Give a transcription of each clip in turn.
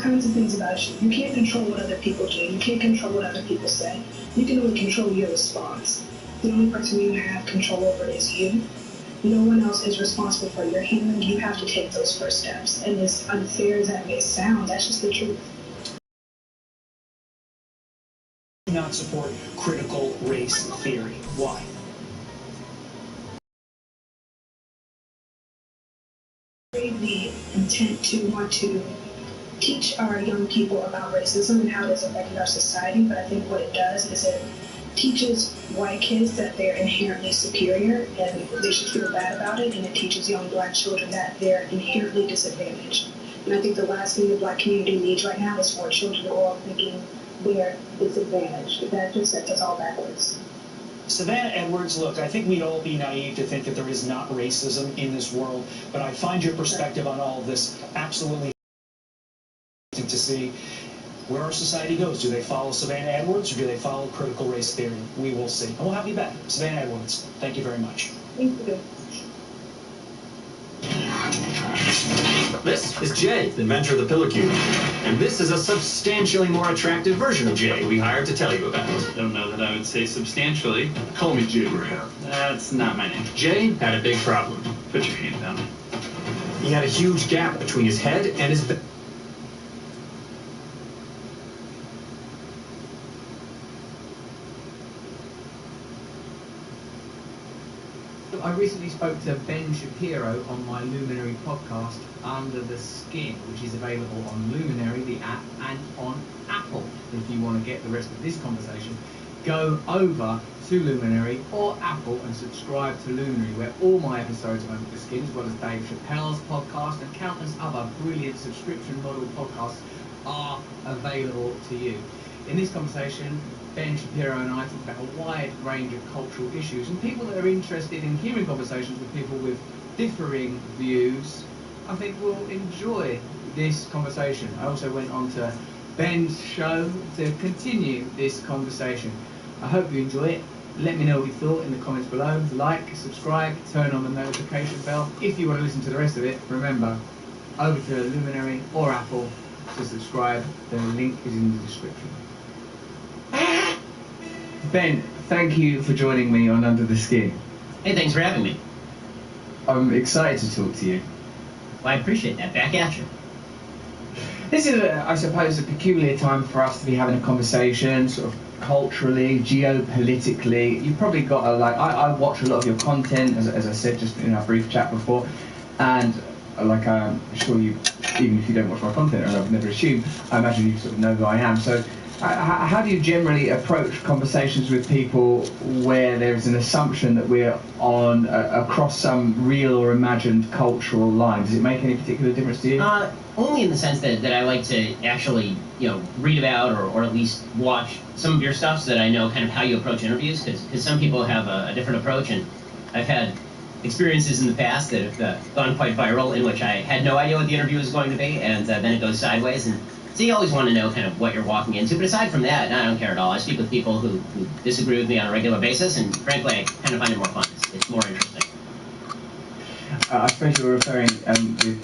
kinds of things about you. You can't control what other people do. You can't control what other people say. You can only control your response. The only person you have control over is you. No one else is responsible for your healing. You have to take those first steps. And as unfair as that may sound, that's just the truth. Do not support critical race theory. Why? The intent to want to teach our young people about racism and how it has affected our society, but I think what it does is it teaches white kids that they're inherently superior and they should feel bad about it, and it teaches young black children that they're inherently disadvantaged. And I think the last thing the black community needs right now is for children to grow up thinking they're disadvantaged. That just sets us all backwards. Savannah Edwards, look, I think we'd all be naive to think that there is not racism in this world, but I find your perspective on all of this absolutely to see where our society goes. Do they follow Savannah Edwards or do they follow critical race theory? We will see. And we'll have you back. Savannah Edwards, thank you very much. Thank you. This is Jay, the inventor of the Pillar Cube. And this is a substantially more attractive version of Jay we hired to tell you about. I don't know that I would say substantially. Call me Jay Graham. That's not my name. Jay had a big problem. Put your hand down. He had a huge gap between his head and his back. I recently spoke to Ben Shapiro on my Luminary podcast, Under the Skin, which is available on Luminary, the app, and on Apple. If you want to get the rest of this conversation, go over to Luminary or Apple and subscribe to Luminary, where all my episodes of Under the Skin, as well as Dave Chappelle's podcast and countless other brilliant subscription model podcasts, are available to you. In this conversation, Ben Shapiro and I talk about a wide range of cultural issues, and people that are interested in hearing conversations with people with differing views, I think will enjoy this conversation. I also went on to Ben's show to continue this conversation. I hope you enjoy it. Let me know what you thought in the comments below. Like, subscribe, turn on the notification bell. If you want to listen to the rest of it, remember, over to Luminary or Apple to subscribe. The link is in the description. Ben, thank you for joining me on Under the Skin. Hey, thanks for having me. I'm excited to talk to you. Well, I appreciate that. Back at you. This is, I suppose, a peculiar time for us to be having a conversation, sort of culturally, geopolitically. You've probably got I watch a lot of your content, as I said just in our brief chat before, and like I'm sure you, even if you don't watch my content, and I've never assumed, I imagine you sort of know who I am. So how do you generally approach conversations with people where there's an assumption that we're on across some real or imagined cultural line? Does it make any particular difference to you? Only in the sense that I like to actually, read about or at least watch some of your stuff so that I know kind of how you approach interviews, because some people have a different approach, and I've had experiences in the past that have gone quite viral in which I had no idea what the interview was going to be, and then it goes sideways. And so you always want to know kind of what you're walking into. But aside from that, I don't care at all. I speak with people who disagree with me on a regular basis, and frankly, I kind of find it more fun. It's more interesting. I suppose you're referring with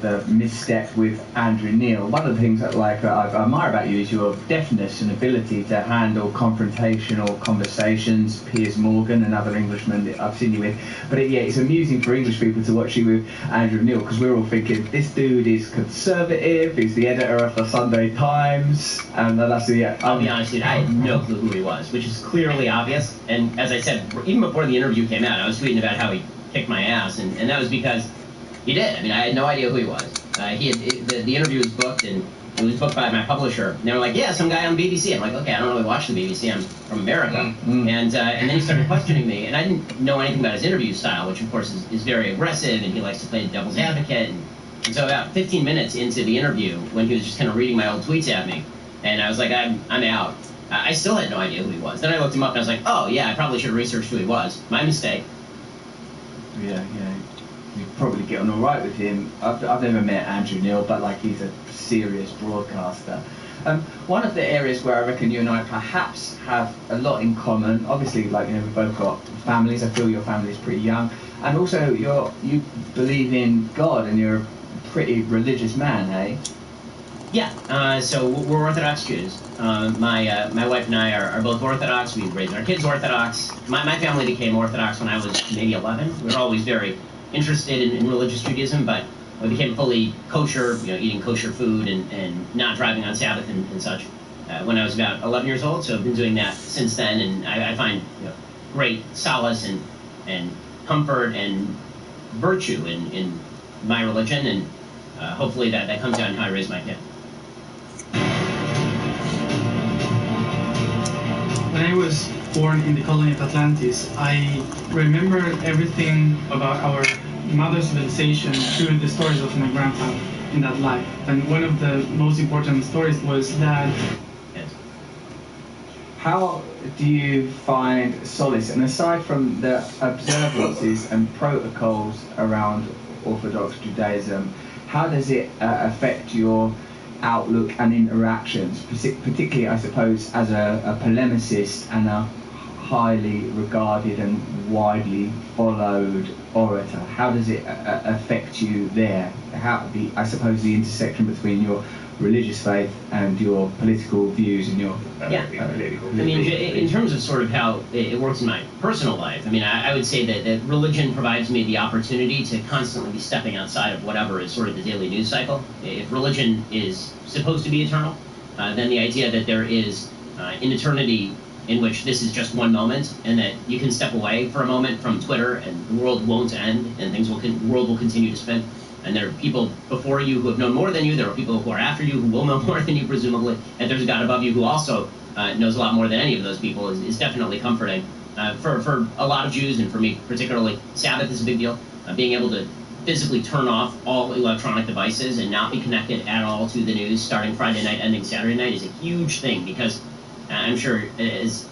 the misstep with Andrew Neil. One of the things that I admire about you is your deftness and ability to handle confrontational conversations. Piers Morgan, another Englishman that I've seen you with. But it's amusing for English people to watch you with Andrew Neil, because we're all thinking, this dude is conservative, he's the editor of the Sunday Times, and that's I'll be honest, dude, I had no clue who he was, which is clearly obvious. And as I said, even before the interview came out, I was tweeting about how he kicked my ass, and that was because he did. I mean, I had no idea who he was. The interview was booked, and it was booked by my publisher. And they were like, yeah, some guy on BBC. I'm like, okay, I don't really watch the BBC. I'm from America. And then he started questioning me, and I didn't know anything about his interview style, which of course is very aggressive, and he likes to play the devil's advocate. And so about 15 minutes into the interview, when he was just kind of reading my old tweets at me, and I was like, I'm out. I still had no idea who he was. Then I looked him up, and I was like, oh yeah, I probably should have researched who he was. My mistake. Yeah, you probably get on all right with him. I've never met Andrew Neil, but he's a serious broadcaster. One of the areas where I reckon you and I perhaps have a lot in common, obviously, we've both got families. I feel your family is pretty young, and also you believe in God, and you're a pretty religious man, eh? So we're Orthodox Jews. My wife and I are both Orthodox. We raised our kids Orthodox. My family became Orthodox when I was maybe 11. We were always very interested in religious Judaism, but we became fully kosher, eating kosher food and not driving on Sabbath and such when I was about 11 years old. So I've been doing that since then, and I find great solace and comfort and virtue in my religion, and hopefully that comes out in how I raise my kid. When I was born in the colony of Atlantis, I remember everything about our mother civilization through the stories of my grandfather in that life. And one of the most important stories was that. Yes. How do you find solace, and aside from the observances and protocols around Orthodox Judaism, how does it affect your outlook and interactions, particularly, I suppose, as a polemicist and a highly regarded and widely followed orator? How does it affect you there? I suppose the intersection between your religious faith and your political views and your political. I mean, in terms of sort of how it works in my personal life, I mean, I would say that religion provides me the opportunity to constantly be stepping outside of whatever is sort of the daily news cycle. If religion is supposed to be eternal, then the idea that there is an eternity in which this is just one moment, and that you can step away for a moment from Twitter and the world won't end, and the world will continue to spin. And there are people before you who have known more than you. There are people who are after you who will know more than you, presumably. And there's a God above you who also knows a lot more than any of those people is definitely comforting. For a lot of Jews, and for me particularly, Sabbath is a big deal. Being able to physically turn off all electronic devices and not be connected at all to the news starting Friday night, ending Saturday night is a huge thing, because I'm sure, as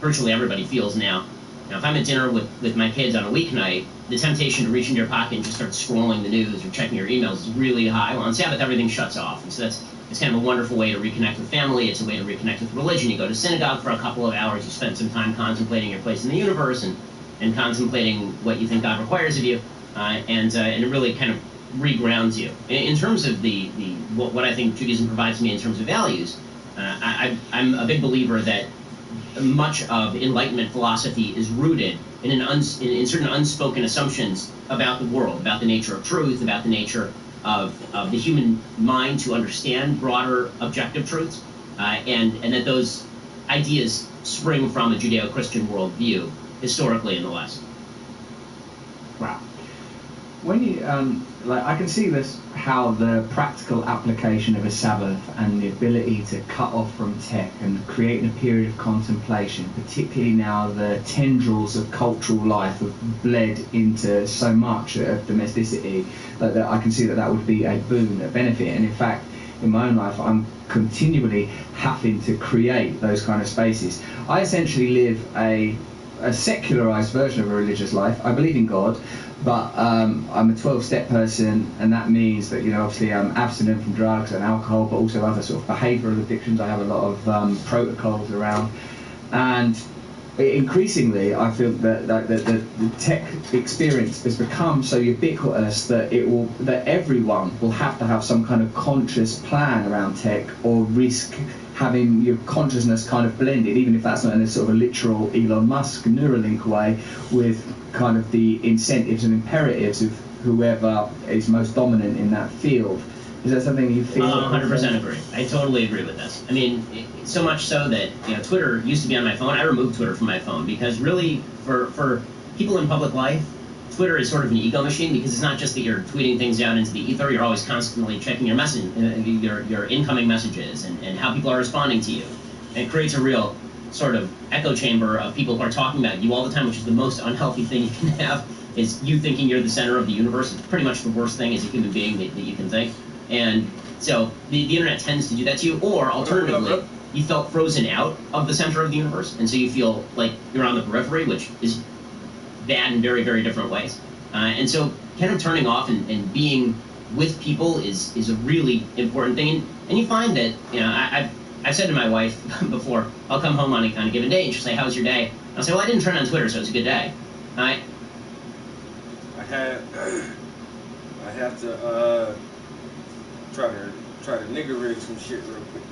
virtually everybody feels now, if I'm at dinner with my kids on a weeknight, the temptation to reach into your pocket and just start scrolling the news or checking your emails is really high. Well, on Sabbath, everything shuts off. And so it's kind of a wonderful way to reconnect with family. It's a way to reconnect with religion. You go to synagogue for a couple of hours. You spend some time contemplating your place in the universe and contemplating what you think God requires of you. And it really kind of regrounds you. In terms of what I think Judaism provides me in terms of values, I'm a big believer that much of Enlightenment philosophy is rooted in certain unspoken assumptions about the world, about the nature of truth, about the nature of the human mind to understand broader objective truths, and that those ideas spring from a Judeo-Christian worldview historically in the West. Wow. When you I can see this, how the practical application of a Sabbath and the ability to cut off from tech and create a period of contemplation, particularly now the tendrils of cultural life have bled into so much of domesticity, that I can see that would be a boon, a benefit. And in fact, in my own life, I'm continually having to create those kind of spaces. I essentially live a secularized version of a religious life. I believe in God, but I'm a 12-step person, and that means that obviously I'm abstinent from drugs and alcohol, but also other sort of behavioural addictions. I have a lot of protocols around, and increasingly I feel that the tech experience has become so ubiquitous that that everyone will have to have some kind of conscious plan around tech, or risk having your consciousness kind of blended, even if that's not in a sort of a literal Elon Musk Neuralink way, with kind of the incentives and imperatives of whoever is most dominant in that field. Is that something you feel? 100% agree. I totally agree with this. I mean, so much so that Twitter used to be on my phone. I removed Twitter from my phone because really, for people in public life, Twitter is sort of an ego machine, because it's not just that you're tweeting things out into the ether. You're always constantly checking your message, your incoming messages, and how people are responding to you. And it creates a real sort of echo chamber of people who are talking about you all the time, which is the most unhealthy thing you can have, is you thinking you're the center of the universe. It's pretty much the worst thing as a human being that you can think. And so the internet tends to do that to you. Or alternatively, you felt frozen out of the center of the universe, and so you feel like you're on the periphery, which is bad in very, very different ways. And so kind of turning off and being with people is a really important thing. And you find that, I've said to my wife before, I'll come home on a given day, and she'll say, "How's your day?" And I'll say, "Well, I didn't turn on Twitter, so it's a good day." I have to try to Try to nigga rig some shit real quick.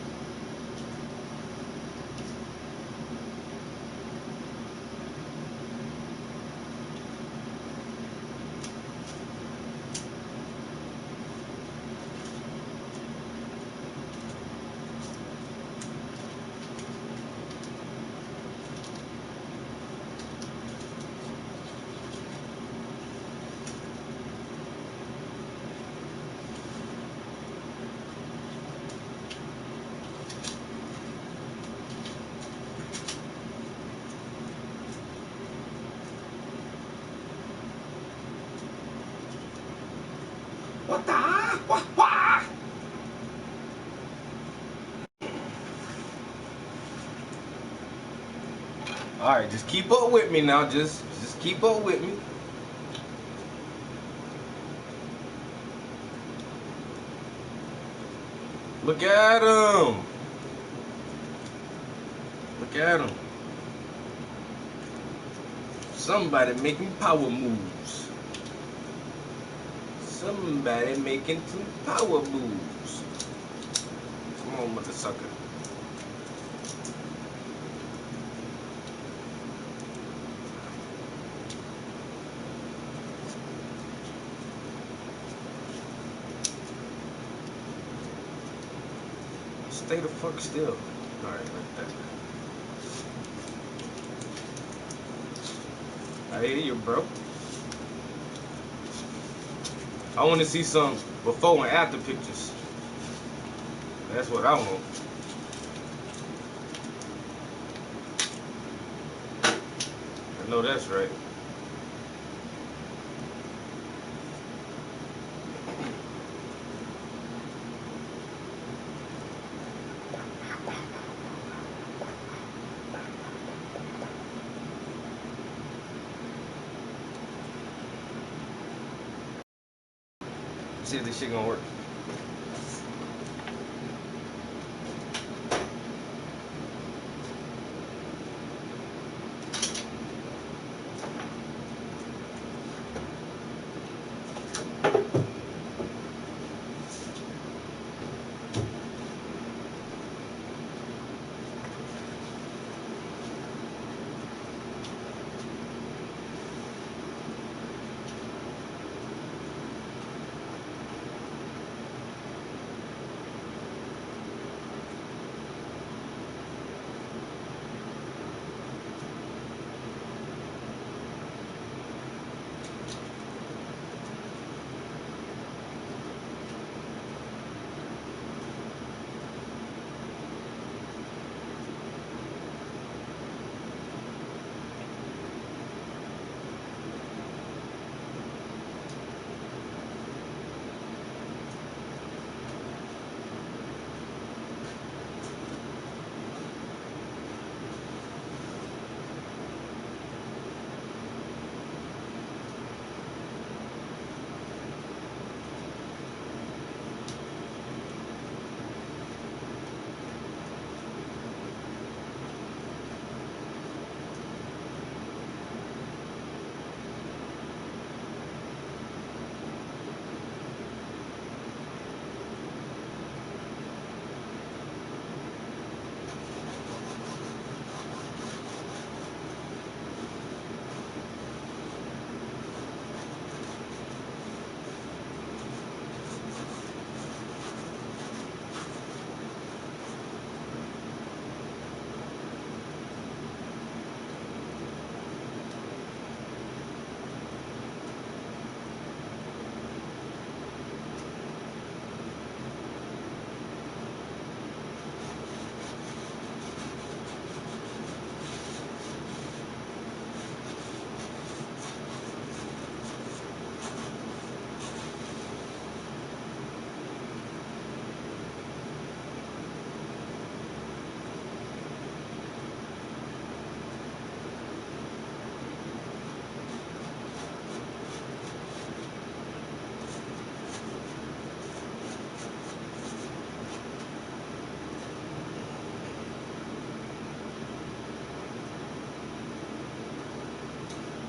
What the? What? All right, just keep up with me now. Just keep up with me. Look at him. Look at him. Somebody making power moves. Somebody making some power moves. Come on, mother sucker. Stay the fuck still. Alright, like that. I hear you, bro. I want to see some before and after pictures. That's what I want. I know that's right. See if this shit gonna work.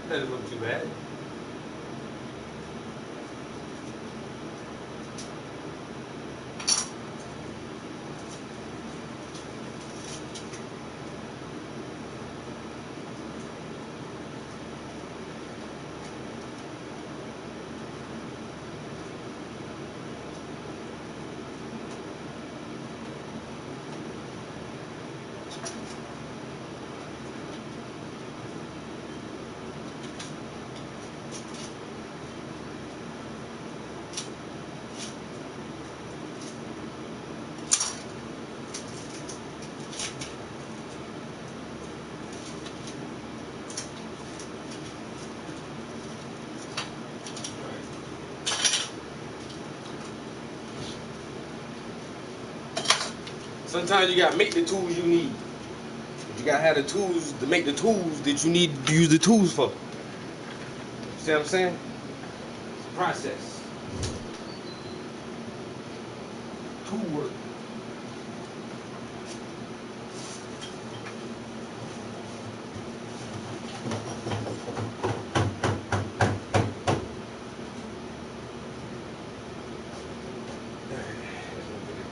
Doesn't look too bad. Sometimes you gotta make the tools you need. But you gotta have the tools to make the tools that you need to use the tools for. See what I'm saying? It's a process. Tool work.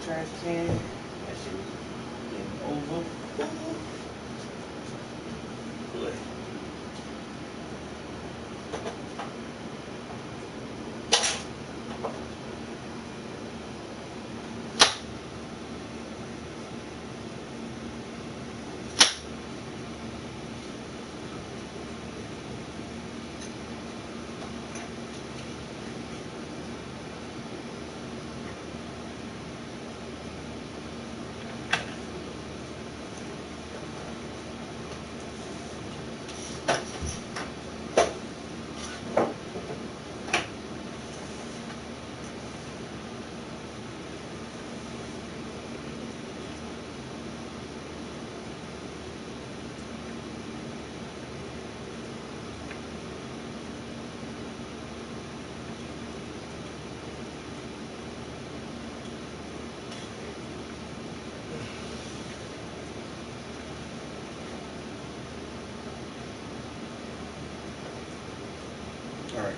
Trash can. That shit was getting over. Good. All right.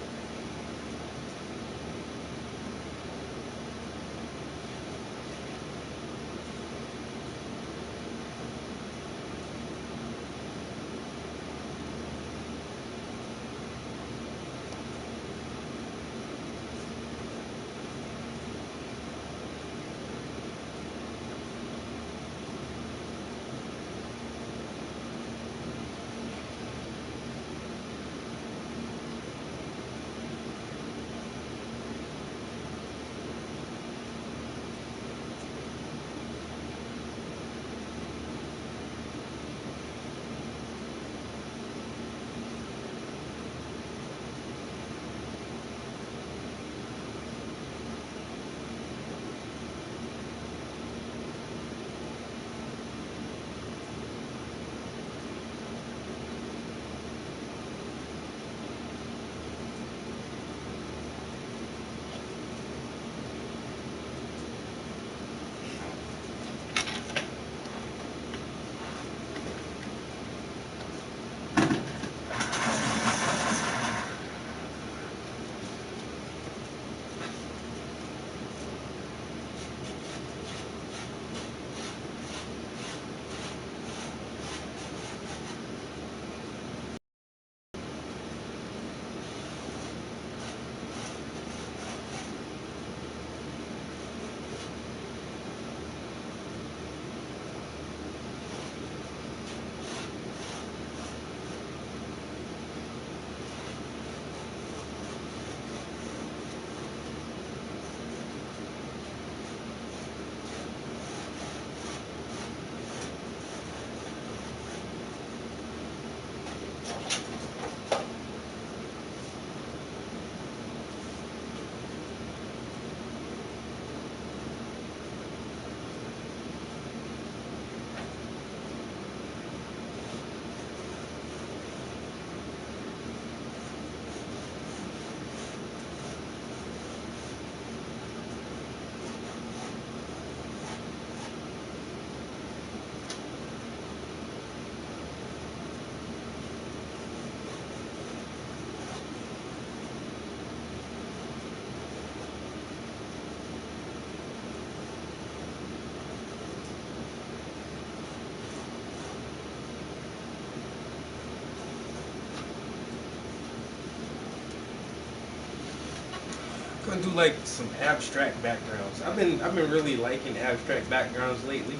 Gonna do like some abstract backgrounds. I've been really liking abstract backgrounds lately.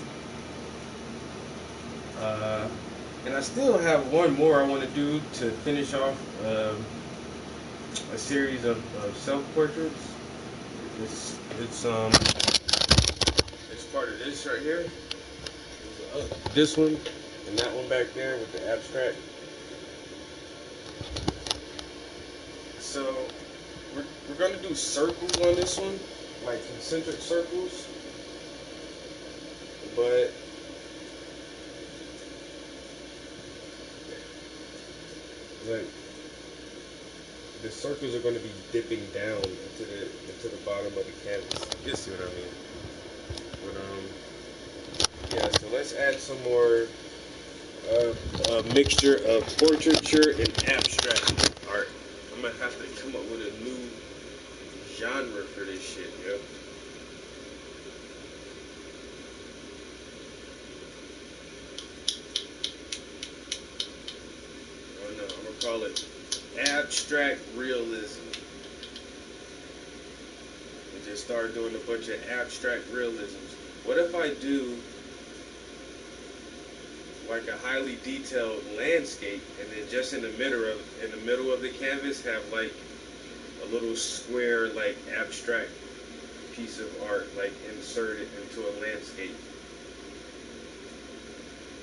And I still have one more I want to do to finish off a series of self-portraits. It's part of this right here. This one and that one back there with the abstract. So we're gonna do circles on this one, like concentric circles. But like the circles are going to be dipping down into the bottom of the canvas. You see what I mean? But yeah. So let's add some more a mixture of portraiture and abstract art. I'm gonna have to come up with a new genre for this shit, yo. Oh no, I'm gonna call it abstract realism. And just start doing a bunch of abstract realisms. What if I do like a highly detailed landscape, and then just in the middle of the canvas have like a little square like abstract piece of art like inserted into a landscape.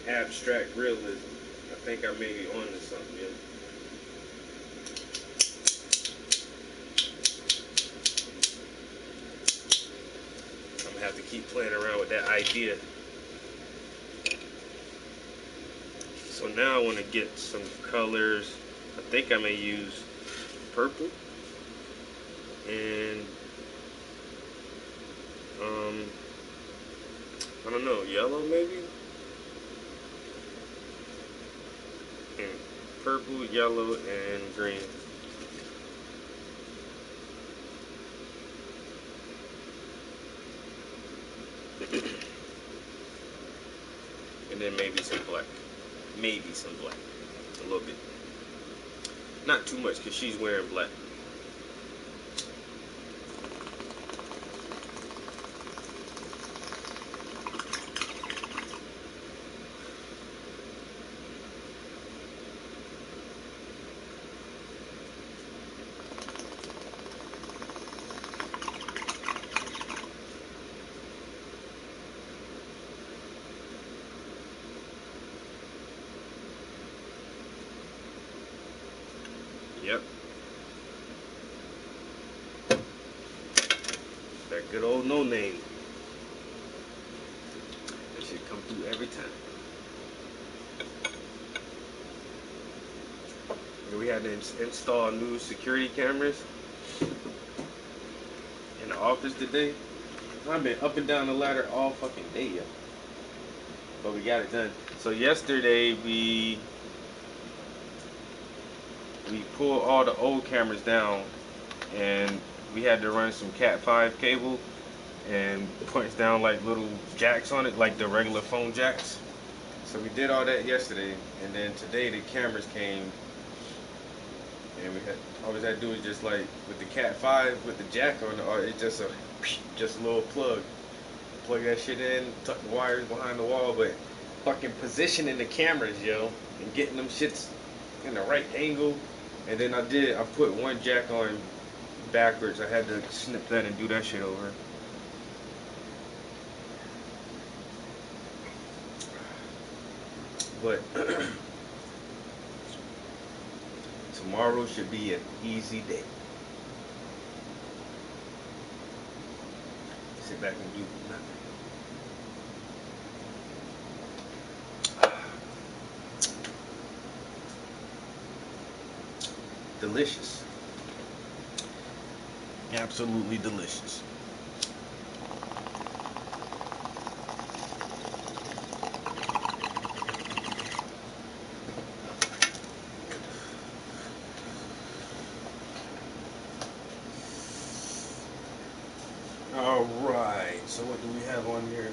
Abstract realism. I think I may be onto something, yeah. I'm gonna have to keep playing around with that idea. So now I want to get some colors. I think I may use purple and I don't know, yellow maybe? Purple, yellow, and green. And then maybe some black. Maybe some black. A little bit. Not too much because she's wearing black. Yep. That good old no name. That should come through every time. We had to install new security cameras in the office today. I've been up and down the ladder all fucking day, yo. But we got it done. So yesterday we pulled all the old cameras down, and we had to run some Cat 5 cable and punch down like little jacks on it, like the regular phone jacks. So we did all that yesterday, and then today the cameras came, and all we had to do is just like with the Cat 5 with the jack on it, it's just a little plug. Plug that shit in, tuck the wires behind the wall, but fucking positioning the cameras, yo, and getting them shits in the right angle. And then I put one jack on backwards. I had to snip that and do that shit over. But tomorrow should be an easy day. Sit back and do nothing. Delicious. Absolutely delicious. All right. So what do we have on here?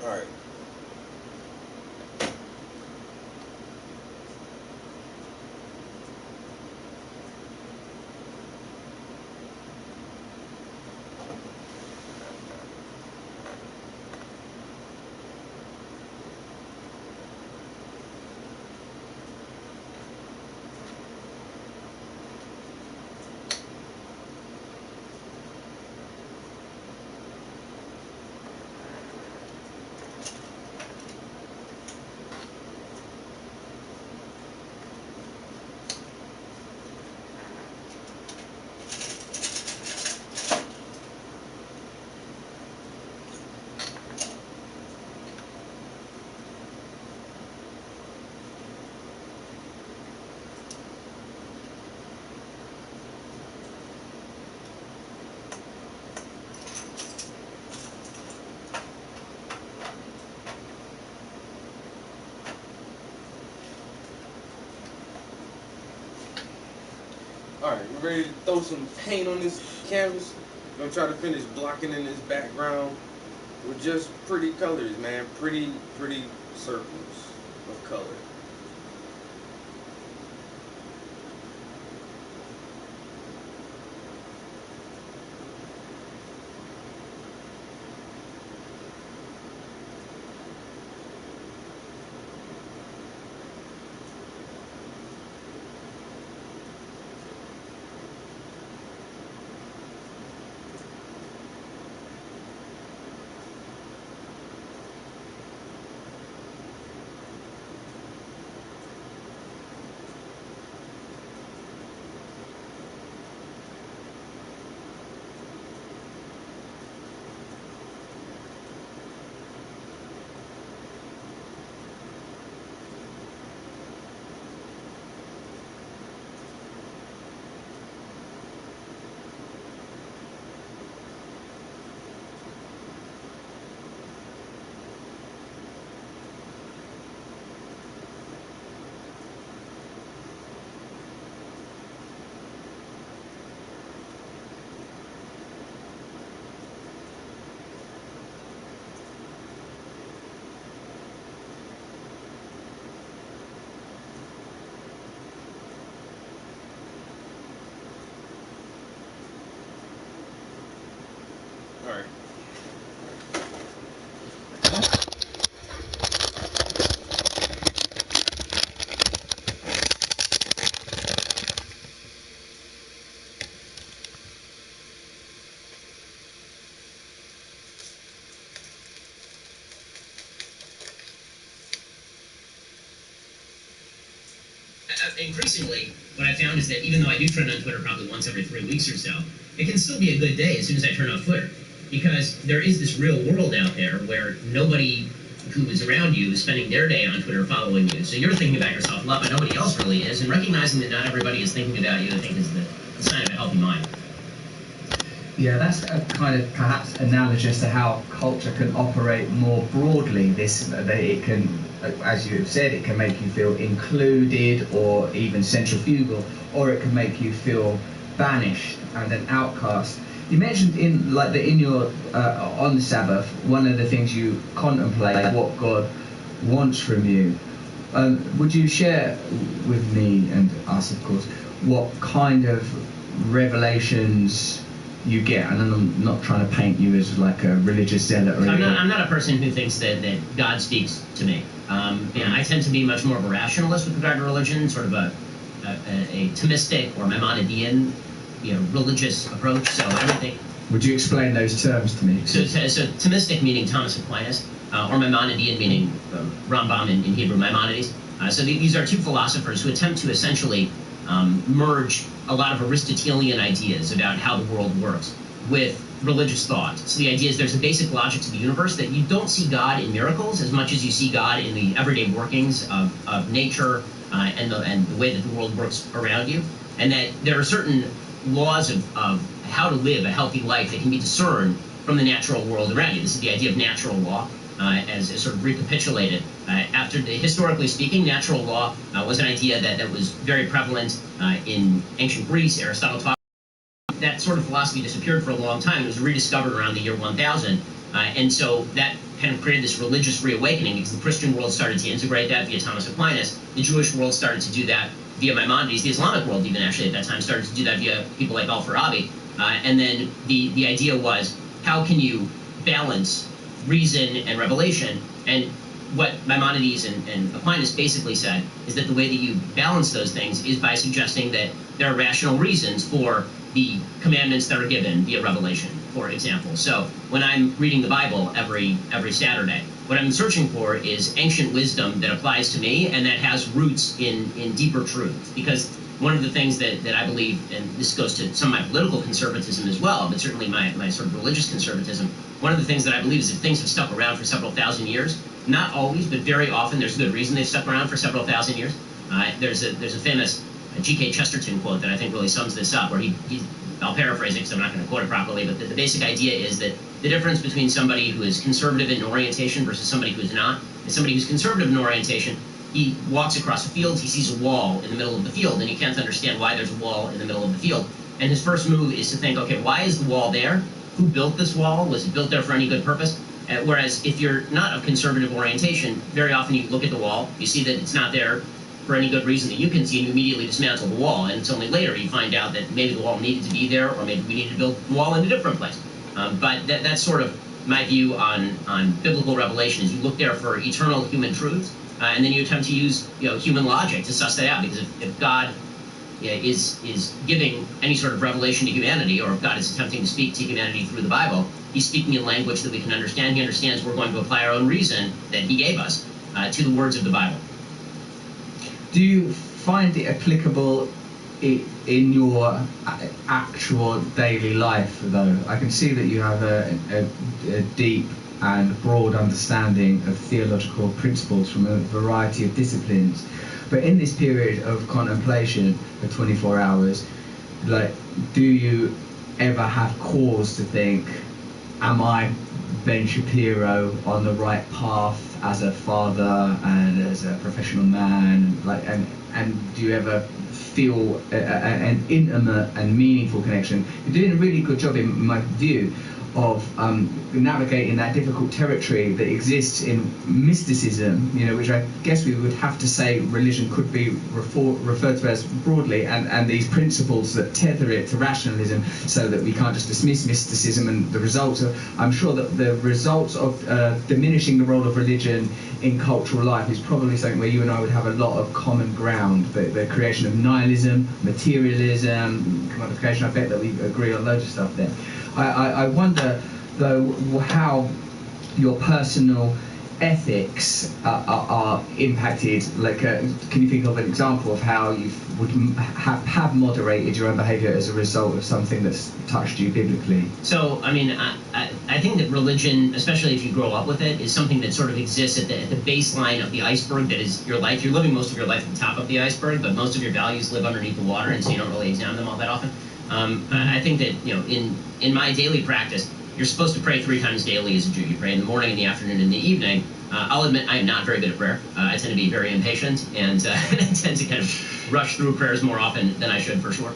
All right. Alright, we're ready to throw some paint on this canvas. I'm gonna try to finish blocking in this background with just pretty colors, man. Pretty circles of color. Alright. Increasingly, what I found is that even though I do trend on Twitter probably once every 3 weeks or so, it can still be a good day as soon as I turn off Twitter. Because there is this real world out there where nobody who is around you is spending their day on Twitter following you. So you're thinking about yourself a lot, but nobody else really is. And recognizing that not everybody is thinking about you, I think, is the sign of a healthy mind. Yeah, that's a kind of perhaps analogous to how culture can operate more broadly. That it can, as you have said, it can make you feel included or even centrifugal, or it can make you feel banished and an outcast. You mentioned in your on the Sabbath, one of the things you contemplate what God wants from you. Would you share with me and us, of course, what kind of revelations you get? And I'm not trying to paint you as like a religious zealot or anything. I'm not a person who thinks that God speaks to me. I tend to be much more of a rationalist with regard to religion, sort of a Thomistic or Maimonidean, religious approach. So everything. Would you explain those terms to me? So Thomistic meaning Thomas Aquinas, or Maimonidean meaning Rambam in Hebrew, Maimonides. So these are two philosophers who attempt to essentially merge a lot of Aristotelian ideas about how the world works with religious thought. So the idea is there's a basic logic to the universe that you don't see God in miracles as much as you see God in the everyday workings of nature and the way that the world works around you, and that there are certain laws of how to live a healthy life that can be discerned from the natural world around you. This is the idea of natural law, as sort of recapitulated. Historically speaking, natural law was an idea that was very prevalent in ancient Greece. Aristotle taught that sort of philosophy disappeared for a long time. It was rediscovered around the year 1000 And so that kind of created this religious reawakening because the Christian world started to integrate that via Thomas Aquinas. The Jewish world started to do that via Maimonides. The Islamic world even actually at that time started to do that via people like Al-Farabi. And then the idea was, how can you balance reason and revelation? And what Maimonides and Aquinas basically said is that the way that you balance those things is by suggesting that there are rational reasons for the commandments that are given via revelation, for example. So when I'm reading the Bible every Saturday, what I'm searching for is ancient wisdom that applies to me and that has roots in deeper truths. Because one of the things that I believe, and this goes to some of my political conservatism as well, but certainly my sort of religious conservatism, one of the things that I believe is that things have stuck around for several thousand years. Not always, but very often there's a good reason they've stuck around for several thousand years. There's a famous G.K. Chesterton quote that I think really sums this up, where I'll paraphrase it because I'm not going to quote it properly, but the basic idea is that the difference between somebody who is conservative in orientation versus somebody who is not is somebody who's conservative in orientation. He walks across a field, he sees a wall in the middle of the field, and he can't understand why there's a wall in the middle of the field. And his first move is to think, okay, why is the wall there? Who built this wall? Was it built there for any good purpose? Whereas if you're not of conservative orientation, very often you look at the wall, you see that it's not there for any good reason that you can see, and you immediately dismantle the wall. And it's only later you find out that maybe the wall needed to be there, or maybe we need to build the wall in a different place. But that's sort of my view on biblical revelation, is you look there for eternal human truths, and then you attempt to use human logic to suss that out. Because if God is giving any sort of revelation to humanity, or if God is attempting to speak to humanity through the Bible, he's speaking in language that we can understand. He understands we're going to apply our own reason that he gave us to the words of the Bible. Do you find it applicable in your actual daily life, though? I can see that you have a deep and broad understanding of theological principles from a variety of disciplines. But in this period of contemplation for 24 hours, do you ever have cause to think, am I, Ben Shapiro, on the right path as a father and as a professional man? And do you ever feel an intimate and meaningful connection? You're doing a really good job, in my view, of navigating that difficult territory that exists in mysticism, which I guess we would have to say religion could be referred to as broadly, and these principles that tether it to rationalism, so that we can't just dismiss mysticism. And the results of, I'm sure that the results of diminishing the role of religion in cultural life is probably something where you and I would have a lot of common ground. The creation of nihilism, materialism, commodification. I bet that we agree on loads of stuff there. I wonder, though, how your personal ethics are impacted. Can you think of an example of how you would have moderated your own behaviour as a result of something that's touched you biblically? So, I mean, I think that religion, especially if you grow up with it, is something that sort of exists at the baseline of the iceberg that is your life. You're living most of your life at the top of the iceberg, but most of your values live underneath the water, and so you don't really examine them all that often. I think that, in my daily practice, you're supposed to pray 3 times daily as a Jew. You pray in the morning, in the afternoon, and in the evening. I'll admit I am not very good at prayer. I tend to be very impatient, and I tend to kind of rush through prayers more often than I should, for sure.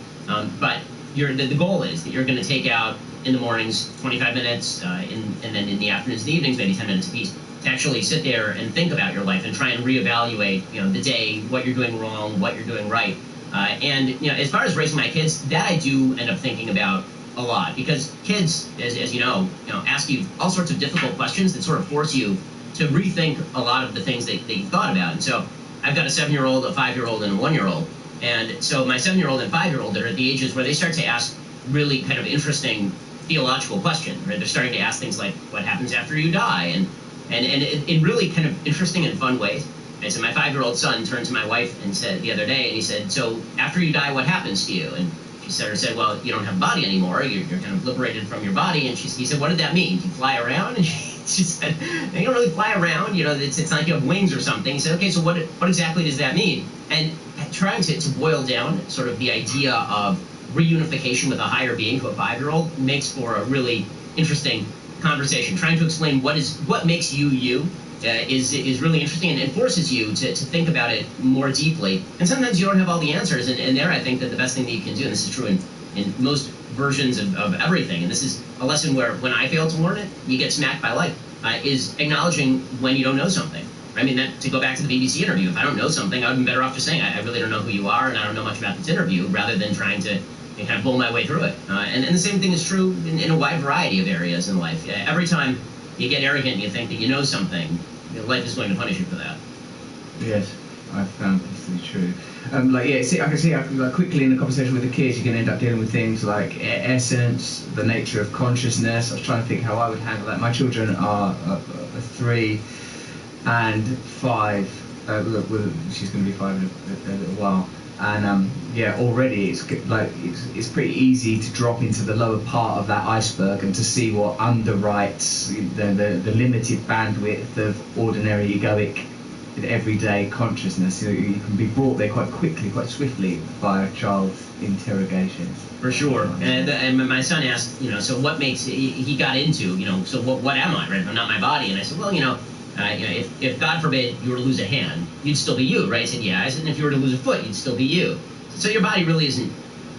But the goal is that you're going to take out in the mornings 25 minutes, and then in the afternoons and the evenings maybe 10 minutes apiece, to actually sit there and think about your life and try and reevaluate, the day, what you're doing wrong, what you're doing right. And as far as raising my kids, that I do end up thinking about a lot, because kids, as you know, ask you all sorts of difficult questions that sort of force you to rethink a lot of the things that you thought about. And so I've got a 7-year-old, a 5-year-old, and a 1-year-old. And so my 7-year-old and 5-year-old are at the ages where they start to ask really kind of interesting theological questions, right? They're starting to ask things like, what happens after you die? And in really kind of interesting and fun ways. And so my 5-year-old son turned to my wife and said the other day, and he said, so after you die, what happens to you? And she said, well, you don't have a body anymore. You're kind of liberated from your body. And he said, what did that mean? Do you fly around? And she said, you don't really fly around. It's like you have wings or something. He said, okay, so what exactly does that mean? And trying to boil down sort of the idea of reunification with a higher being to a 5-year-old makes for a really interesting conversation. Trying to explain what makes you you is really interesting, and forces you to think about it more deeply. And sometimes you don't have all the answers, and there I think that the best thing that you can do, and this is true in most versions of everything. And this is a lesson where when I fail to learn it, you get smacked by life, is acknowledging when you don't know something. I mean, that, to go back to the BBC interview, if I don't know something, I would be better off just saying, I really don't know who you are and I don't know much about this interview, rather than trying to kind of bull my way through it. And the same thing is true in a wide variety of areas in life. Every time you get arrogant and you think that you know something, life is going to punish you for that. Yes, I've found this to be true. I can see like quickly in the conversation with the kids, you can end up dealing with things like essence, the nature of consciousness. I was trying to think how I would handle that. My children are 3 and 5. She's going to be 5 in a little while. And already it's pretty easy to drop into the lower part of that iceberg and to see what underwrites the limited bandwidth of ordinary egoic everyday consciousness. You can be brought there quite quickly, quite swiftly by a child's interrogations. For sure. And my son asked, so what makes he got into, so what am I, right? I'm not my body. And I said, well, if God forbid you were to lose a hand, you'd still be you, right? He said, yeah. I said, and if you were to lose a foot, you'd still be you. So your body really isn't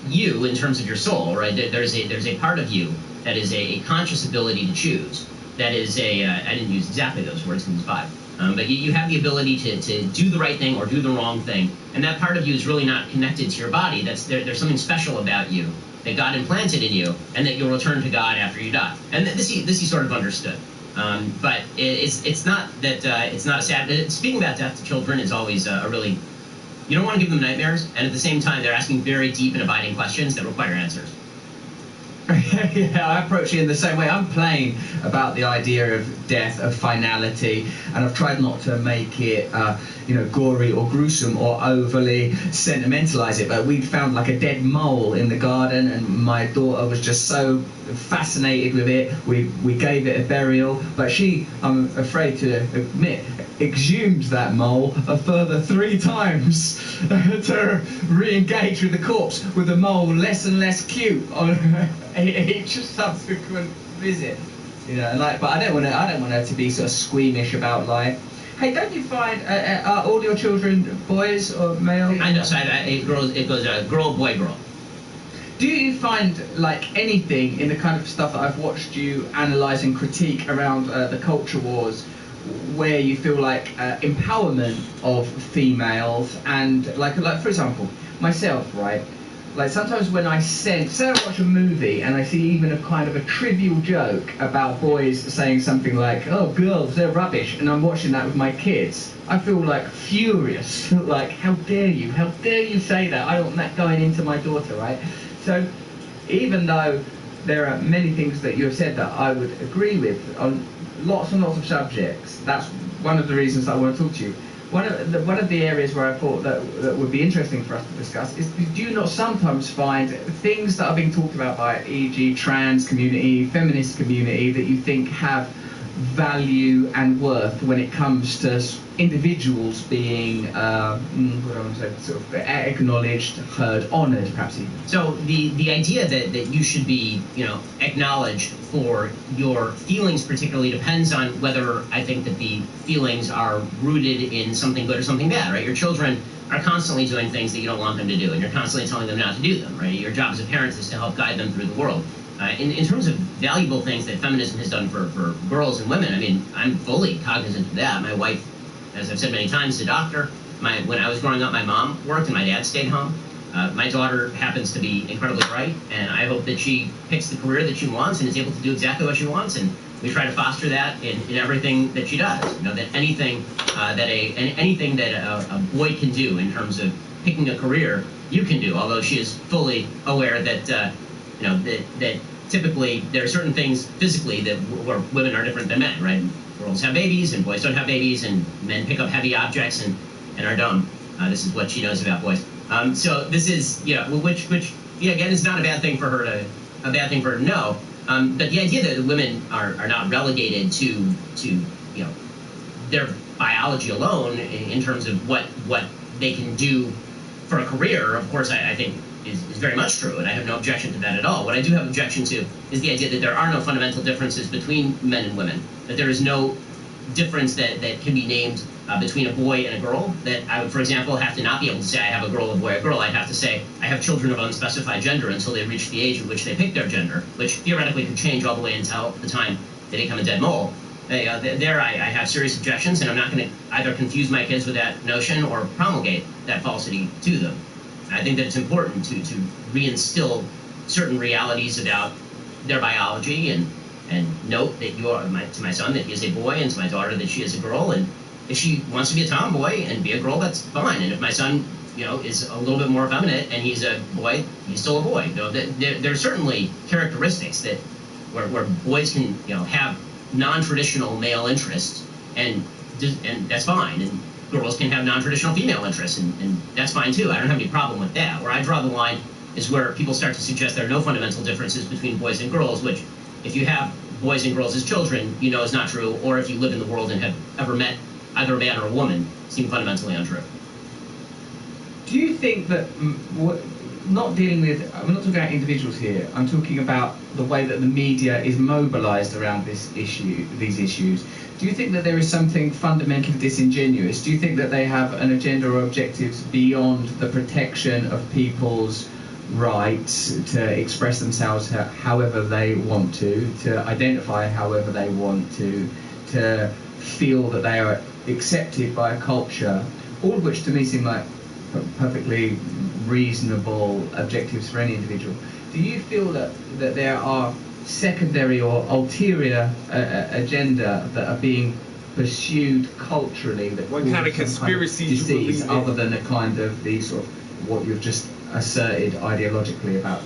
you in terms of your soul, right? There's a part of you that is a conscious ability to choose. That is I didn't use exactly those words because it was 5. But you have the ability to do the right thing or do the wrong thing. And that part of you is really not connected to your body. There's something special about you that God implanted in you, and that you'll return to God after you die. And this he sort of understood. But it's not that it's not a sad. Speaking about death to children is always a really, you don't want to give them nightmares, and at the same time they're asking very deep and abiding questions that require answers. Yeah, I approach it in the same way. I'm playing about the idea of death, of finality, and I've tried not to make it, gory or gruesome or overly sentimentalize it. But we found like a dead mole in the garden, and my daughter was just so fascinated with it. We gave it a burial, but she, I'm afraid to admit, exhumed that mole a further 3 times to re-engage with the corpse, with the mole less and less cute on each subsequent visit. But I don't want her to be sort of squeamish about life. Hey, don't you find are all your children boys or male? I know. So it goes girl, boy, girl. Do you find like anything in the kind of stuff that I've watched you analyse and critique around the culture wars, where you feel like empowerment of females and like for example myself, right? Like sometimes when I say I watch a movie and I see even a kind of a trivial joke about boys saying something like, oh, girls, they're rubbish, and I'm watching that with my kids, I feel like furious. Like, how dare you say that? I don't want that going into my daughter, right? So even though there are many things that you have said that I would agree with on lots and lots of subjects, that's one of the reasons I want to talk to you. One of the areas where I thought that would be interesting for us to discuss is, do you not sometimes find things that are being talked about by, e.g. trans community, feminist community, that you think have value and worth when it comes to individuals being sort of acknowledged, heard, honoured, perhaps even? So the idea that you should be acknowledged for your feelings particularly depends on whether I think that the feelings are rooted in something good or something bad, right? Your children are constantly doing things that you don't want them to do, and you're constantly telling them not to do them, right? Your job as a parent is to help guide them through the world. In terms of valuable things that feminism has done for girls and women, I mean, I'm fully cognizant of that. My wife, as I've said many times, is a doctor. When I was growing up, my mom worked and my dad stayed home. My daughter happens to be incredibly bright, and I hope that she picks the career that she wants and is able to do exactly what she wants. And we try to foster that in everything that she does. That anything that a boy can do in terms of picking a career, you can do. Although she is fully aware that that typically there are certain things physically where women are different than men, right? Girls have babies and boys don't have babies, and men pick up heavy objects and are dumb. This is what she knows about boys. So this is which again is not a bad thing for her to know. But the idea that women are not relegated to their biology alone in terms of what they can do for a career, of course, I think is very much true, and I have no objection to that at all. What I do have objection to is the idea that there are no fundamental differences between men and women, that there is no difference that can be named between a boy and a girl, that I would, for example, have to not be able to say I have a girl, a boy, a girl. I'd have to say I have children of unspecified gender until they reach the age at which they pick their gender, which theoretically could change all the way until the time they become a dead mole. There I have serious objections, and I'm not going to either confuse my kids with that notion or promulgate that falsity to them. I think that it's important to reinstill certain realities about their biology and note that you are to my son that he is a boy, and to my daughter that she is a girl, and if she wants to be a tomboy and be a girl, that's fine. And if my son, is a little bit more effeminate and he's a boy, he's still a boy. There are certainly characteristics that where boys can have non-traditional male interests, and that's fine. And girls can have non-traditional female interests, and that's fine too. I don't have any problem with that. Where I draw the line is where people start to suggest there are no fundamental differences between boys and girls, which if you have boys and girls as children, is not true, or if you live in the world and have ever met either a man or a woman, seem fundamentally untrue. Do you think that, not dealing with, I'm not talking about individuals here, I'm talking about the way that the media is mobilised around these issues. Do you think that there is something fundamentally disingenuous? Do you think that they have an agenda or objectives beyond the protection of people's rights to express themselves however they want to identify however they want to feel that they are accepted by a culture, all of which to me seem like perfectly reasonable objectives for any individual? Do you feel that there are secondary or ulterior agenda that are being pursued culturally that what kind of conspiracies you believe in? Other than a kind of the sort of what you've just asserted ideologically about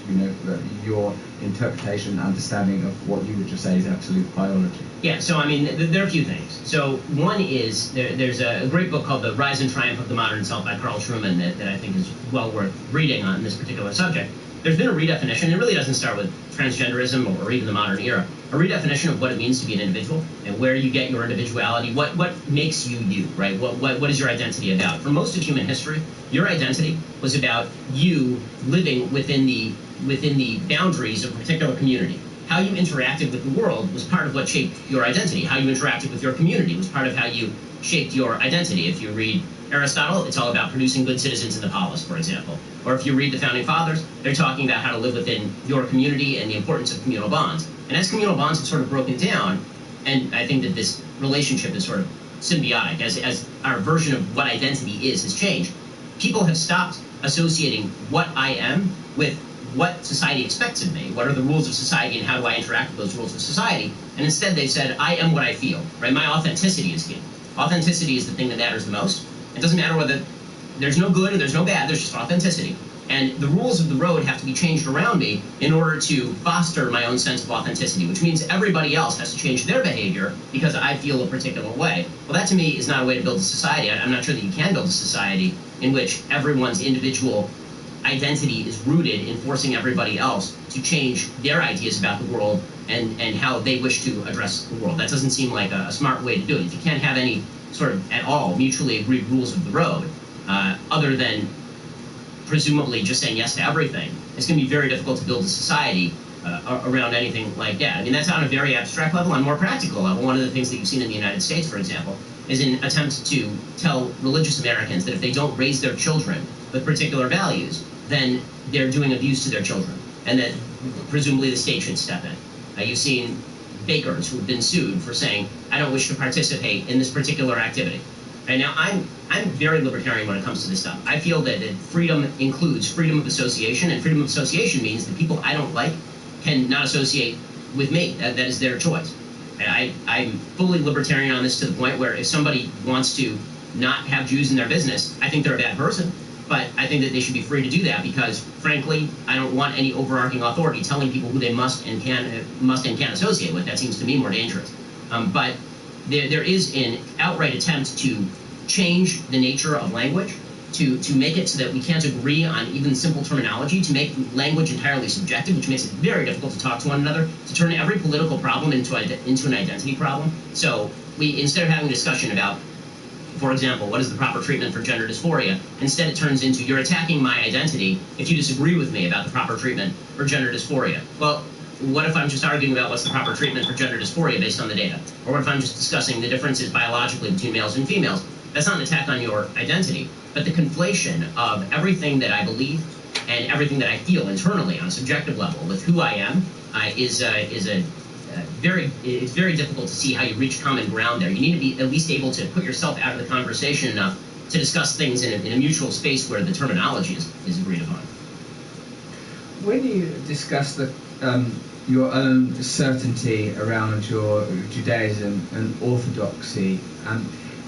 your interpretation and understanding of what you would just say is absolute biology? Yeah, so I mean, there are a few things. So one is, there's a great book called The Rise and Triumph of the Modern Self by Carl Trueman that I think is well worth reading on this particular subject. There's been a redefinition. It really doesn't start with transgenderism or even the modern era. A redefinition of what it means to be an individual and where you get your individuality, what makes you you, right? What is your identity about? For most of human history, your identity was about you living within the boundaries of a particular community. How you interacted with the world was part of what shaped your identity. How you interacted with your community was part of how you shaped your identity. If you read Aristotle, it's all about producing good citizens in the polis, for example. Or if you read the Founding Fathers, they're talking about how to live within your community and the importance of communal bonds. And as communal bonds have sort of broken down, and I think that this relationship is sort of symbiotic, as our version of what identity is has changed, people have stopped associating what I am with what society expects of me. What are the rules of society and how do I interact with those rules of society? And instead they've said, I am what I feel, right? My authenticity is key. Authenticity is the thing that matters the most. It doesn't matter whether there's no good or there's no bad, there's just authenticity. And the rules of the road have to be changed around me in order to foster my own sense of authenticity, which means everybody else has to change their behavior because I feel a particular way. Well, that to me is not a way to build a society. I'm not sure that you can build a society in which everyone's individual identity is rooted in forcing everybody else to change their ideas about the world and how they wish to address the world. That doesn't seem like a smart way to do it. If you can't have any sort of at all mutually agreed rules of the road, other than presumably just saying yes to everything, it's going to be very difficult to build a society around anything like that. I mean, that's on a very abstract level. On a more practical level, one of the things that you've seen in the United States, for example, is an attempt to tell religious Americans that if they don't raise their children with particular values, then they're doing abuse to their children, and that presumably the state should step in. You've seen bakers who have been sued for saying, I don't wish to participate in this particular activity. Right now, I'm very libertarian when it comes to this stuff. I feel that freedom includes freedom of association, and freedom of association means that people I don't like can not associate with me. That is their choice. And I'm fully libertarian on this to the point where if somebody wants to not have Jews in their business, I think they're a bad person. But I think that they should be free to do that because, frankly, I don't want any overarching authority telling people who they must and can associate with. That seems to me more dangerous. But there is an outright attempt to change the nature of language, to make it so that we can't agree on even simple terminology, to make language entirely subjective, which makes it very difficult to talk to one another, to turn every political problem into an identity problem. So we, instead of having a discussion about, for example, what is the proper treatment for gender dysphoria, instead it turns into you're attacking my identity if you disagree with me about the proper treatment for gender dysphoria. Well, what if I'm just arguing about what's the proper treatment for gender dysphoria based on the data? Or what if I'm just discussing the differences biologically between males and females? That's not an attack on your identity, but the conflation of everything that I believe and everything that I feel internally on a subjective level with who I am it's very difficult to see how you reach common ground there. You need to be at least able to put yourself out of the conversation enough to discuss things in a mutual space where the terminology is agreed upon. When you discuss your own certainty around your Judaism and Orthodoxy,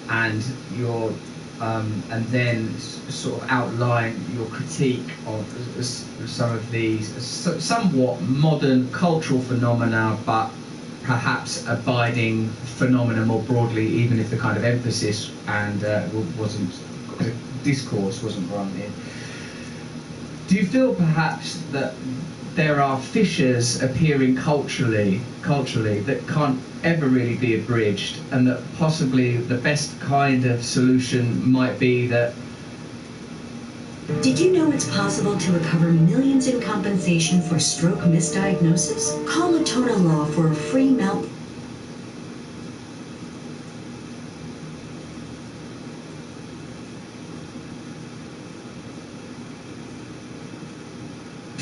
and your and then sort of outline your critique of some of these somewhat modern cultural phenomena, but perhaps abiding phenomena more broadly, even if the kind of emphasis and discourse wasn't granted. Do you feel perhaps that there are fissures appearing culturally that can't ever really be abridged, and that possibly the best kind of solution might be that... Did you know it's possible to recover millions in compensation for stroke misdiagnosis? Call Latona Law for a free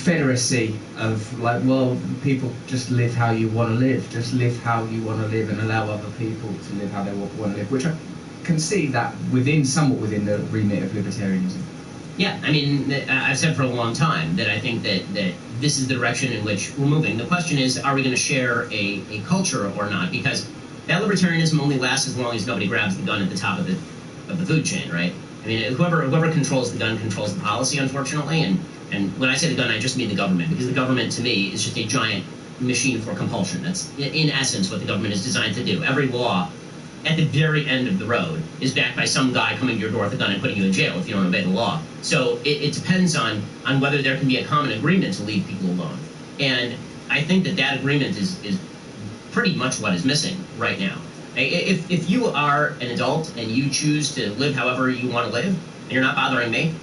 Confederacy of like, well, people just live how you want to live, and allow other people to live how they want to live, which I can see that somewhat within the remit of libertarianism. Yeah, I mean, I've said for a long time that I think that this is the direction in which we're moving. The question is, are we going to share a culture or not? Because that libertarianism only lasts as long as nobody grabs the gun at the top of the food chain, right? I mean, whoever controls the gun controls the policy, unfortunately, and when I say the gun, I just mean the government, because the government, to me, is just a giant machine for compulsion. That's, in essence, what the government is designed to do. Every law, at the very end of the road, is backed by some guy coming to your door with a gun and putting you in jail if you don't obey the law. So it depends on whether there can be a common agreement to leave people alone. And I think that agreement is pretty much what is missing right now. If you are an adult and you choose to live however you want to live, and you're not bothering me,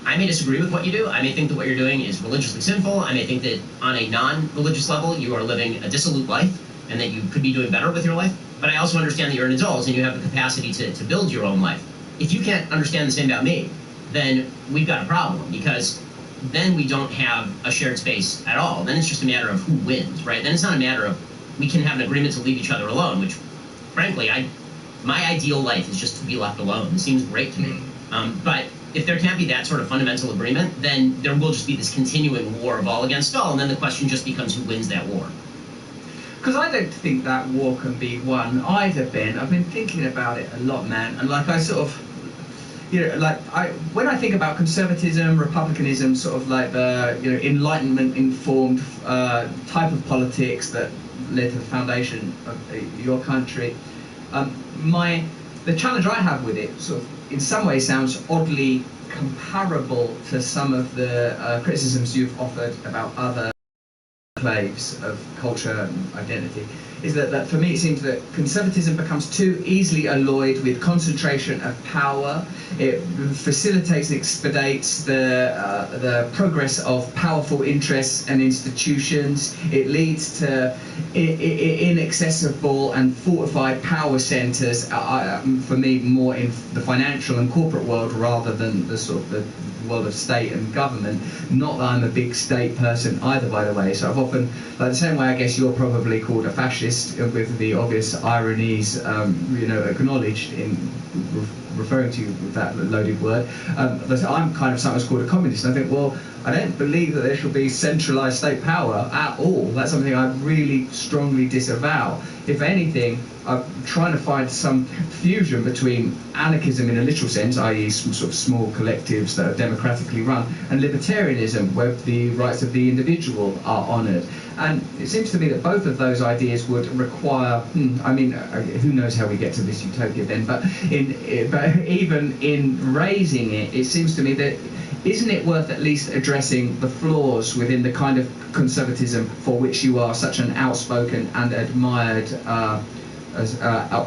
I may disagree with what you do. I may think that what you're doing is religiously sinful. I may think that on a non-religious level you are living a dissolute life and that you could be doing better with your life. But I also understand that you're an adult and you have the capacity to build your own life. If you can't understand the same about me, then we've got a problem, because then we don't have a shared space at all. Then it's just a matter of who wins, right? Then it's not a matter of we can have an agreement to leave each other alone, which, frankly, my ideal life is just to be left alone. It seems great to me. But if there can't be that sort of fundamental agreement, then there will just be this continuing war of all against all, and then the question just becomes who wins that war. Because I don't think that war can be won either, Ben. I've been thinking about it a lot, man, and like I sort of, when I think about conservatism, republicanism, sort of like the Enlightenment-informed type of politics that led to the foundation of your country, the challenge I have with it sort of in some ways sounds oddly comparable to some of the criticisms you've offered about other enclaves of culture and identity, is that for me it seems that conservatism becomes too easily alloyed with concentration of power. It facilitates and expedites the progress of powerful interests and institutions. It leads to inaccessible and fortified power centres, for me more in the financial and corporate world rather than the sort of the world of state and government. Not that I'm a big state person either, by the way, so I've often, like the same way I guess you're probably called a fascist, with the obvious ironies acknowledged in referring to you with that loaded word, but I'm kind of sometimes called a communist. And I think, well, I don't believe that there should be centralised state power at all. That's something I really strongly disavow. If anything, I'm trying to find some fusion between anarchism in a literal sense, i.e. some sort of small collectives that are democratically run, and libertarianism, where the rights of the individual are honoured. And it seems to me that both of those ideas would require, who knows how we get to this utopia then, but even in raising it, it seems to me that isn't it worth at least addressing the flaws within the kind of conservatism for which you are such an outspoken and admired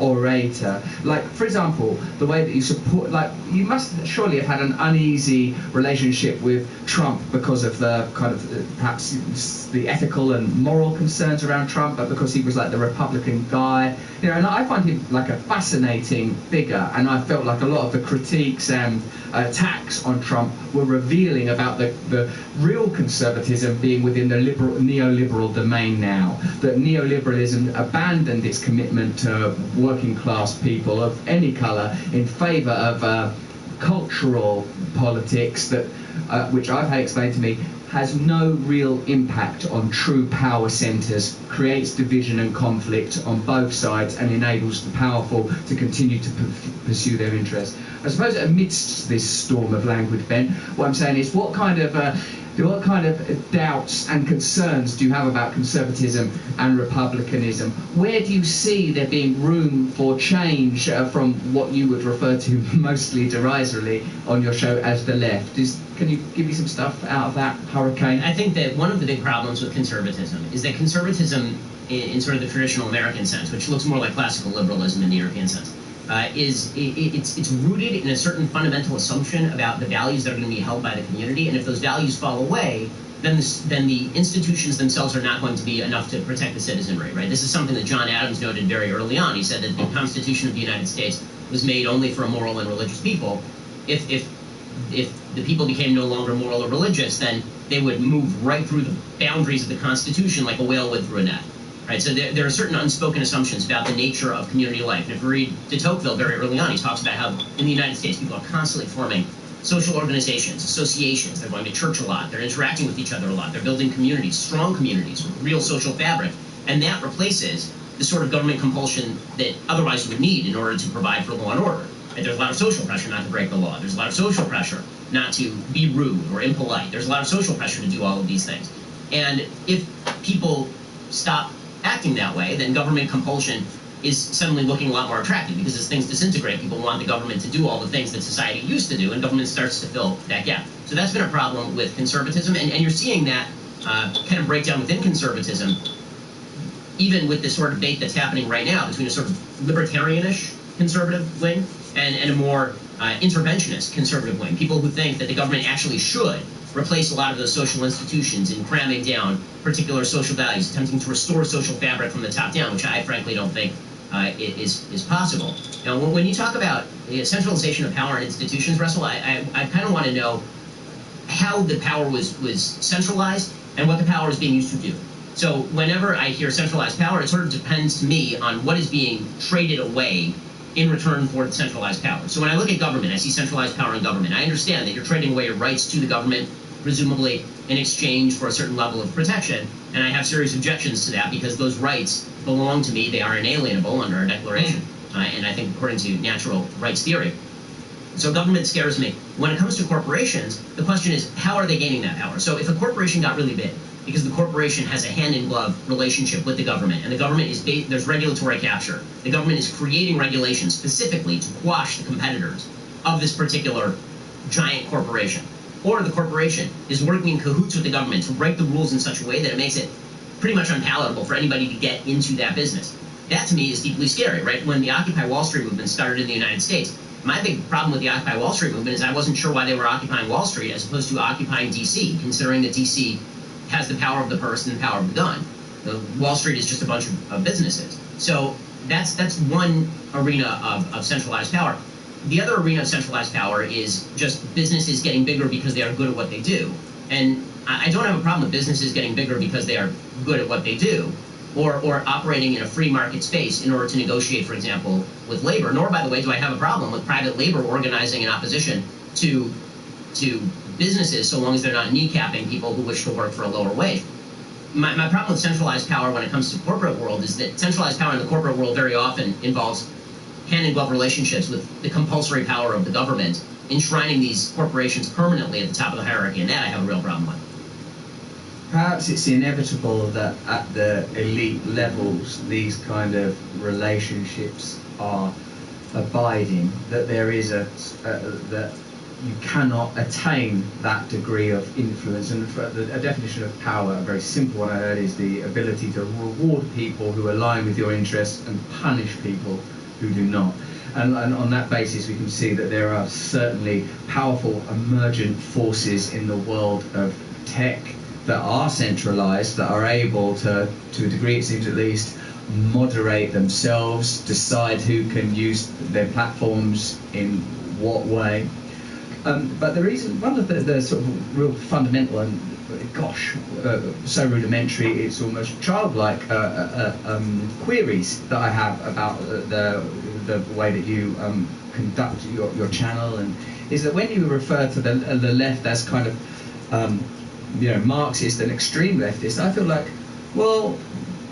orator. Like, for example, the way that you support, like, you must surely have had an uneasy relationship with Trump because of the kind of perhaps the ethical and moral concerns around Trump, but because he was like the Republican guy, you know. And I find him like a fascinating figure, and I felt like a lot of the critiques and attacks on Trump were revealing about the real conservatism being within the neoliberal domain now. That neoliberalism abandoned its commitment to working class people of any colour in favour of cultural politics that, which I've had explained to me, has no real impact on true power centres, creates division and conflict on both sides, and enables the powerful to continue to pursue their interests. I suppose amidst this storm of language, Ben, what I'm saying is, what kind of doubts and concerns do you have about conservatism and republicanism? Where do you see there being room for change from what you would refer to mostly derisively on your show as the left? Can you give me some stuff out of that hurricane? I think that one of the big problems with conservatism is that conservatism, in sort of the traditional American sense, which looks more like classical liberalism in the European sense, it's rooted in a certain fundamental assumption about the values that are going to be held by the community, and if those values fall away, then the institutions themselves are not going to be enough to protect the citizenry, right? This is something that John Adams noted very early on. He said that the Constitution of the United States was made only for a moral and religious people. If the people became no longer moral or religious, then they would move right through the boundaries of the Constitution like a whale would through a net. Right, so there are certain unspoken assumptions about the nature of community life. And if you read de Tocqueville very early on, he talks about how in the United States people are constantly forming social organizations, associations. They're going to church a lot. They're interacting with each other a lot. They're building communities, strong communities, with real social fabric. And that replaces the sort of government compulsion that otherwise you would need in order to provide for law and order. Right, there's a lot of social pressure not to break the law. There's a lot of social pressure not to be rude or impolite. There's a lot of social pressure to do all of these things. And if people stop acting that way, then government compulsion is suddenly looking a lot more attractive, because as things disintegrate, people want the government to do all the things that society used to do, and government starts to fill that gap. So that's been a problem with conservatism, and you're seeing that kind of breakdown within conservatism, even with this sort of debate that's happening right now between a sort of libertarianish conservative wing and a more interventionist conservative wing. People who think that the government actually should replace a lot of those social institutions in cramming down particular social values, attempting to restore social fabric from the top down, which I frankly don't think is possible. Now, when you talk about centralization of power in institutions, Russell, I kind of want to know how the power was centralized and what the power is being used to do. So whenever I hear centralized power, it sort of depends to me on what is being traded away in return for the centralized power. So when I look at government, I see centralized power in government. I understand that you're trading away your rights to the government, presumably in exchange for a certain level of protection, and I have serious objections to that because those rights belong to me. They are inalienable under our Declaration, and I think according to natural rights theory. So government scares me. When it comes to corporations, the question is, how are they gaining that power? So if a corporation got really big, because the corporation has a hand-in-glove relationship with the government, and the government is there's regulatory capture. The government is creating regulations specifically to quash the competitors of this particular giant corporation. Or the corporation is working in cahoots with the government to break the rules in such a way that it makes it pretty much unpalatable for anybody to get into that business. That, to me, is deeply scary, right? When the Occupy Wall Street movement started in the United States, my big problem with the Occupy Wall Street movement is I wasn't sure why they were occupying Wall Street as opposed to occupying D.C., considering that D.C. has the power of the purse and the power of the gun. Wall Street is just a bunch of businesses. So that's one arena of centralized power. The other arena of centralized power is just businesses getting bigger because they are good at what they do. And I don't have a problem with businesses getting bigger because they are good at what they do, or operating in a free market space in order to negotiate, for example, with labor. Nor, by the way, do I have a problem with private labor organizing in opposition to businesses, so long as they're not kneecapping people who wish to work for a lower wage. My problem with centralized power when it comes to the corporate world is that centralized power in the corporate world very often involves hand-in-glove relationships with the compulsory power of the government, enshrining these corporations permanently at the top of the hierarchy, and that I have a real problem with. Perhaps it's inevitable that at the elite levels these kind of relationships are abiding, that there is that you cannot attain that degree of influence. And a definition of power, a very simple one I heard, is the ability to reward people who align with your interests and punish people who do not. And on that basis, we can see that there are certainly powerful emergent forces in the world of tech that are centralized, that are able to a degree it seems at least, moderate themselves, decide who can use their platforms in what way. But there is one of the sort of real fundamental and, gosh, so rudimentary, it's almost childlike queries that I have about the way that you conduct your channel, and is that when you refer to the left as kind of Marxist and extreme leftist, I feel like, well,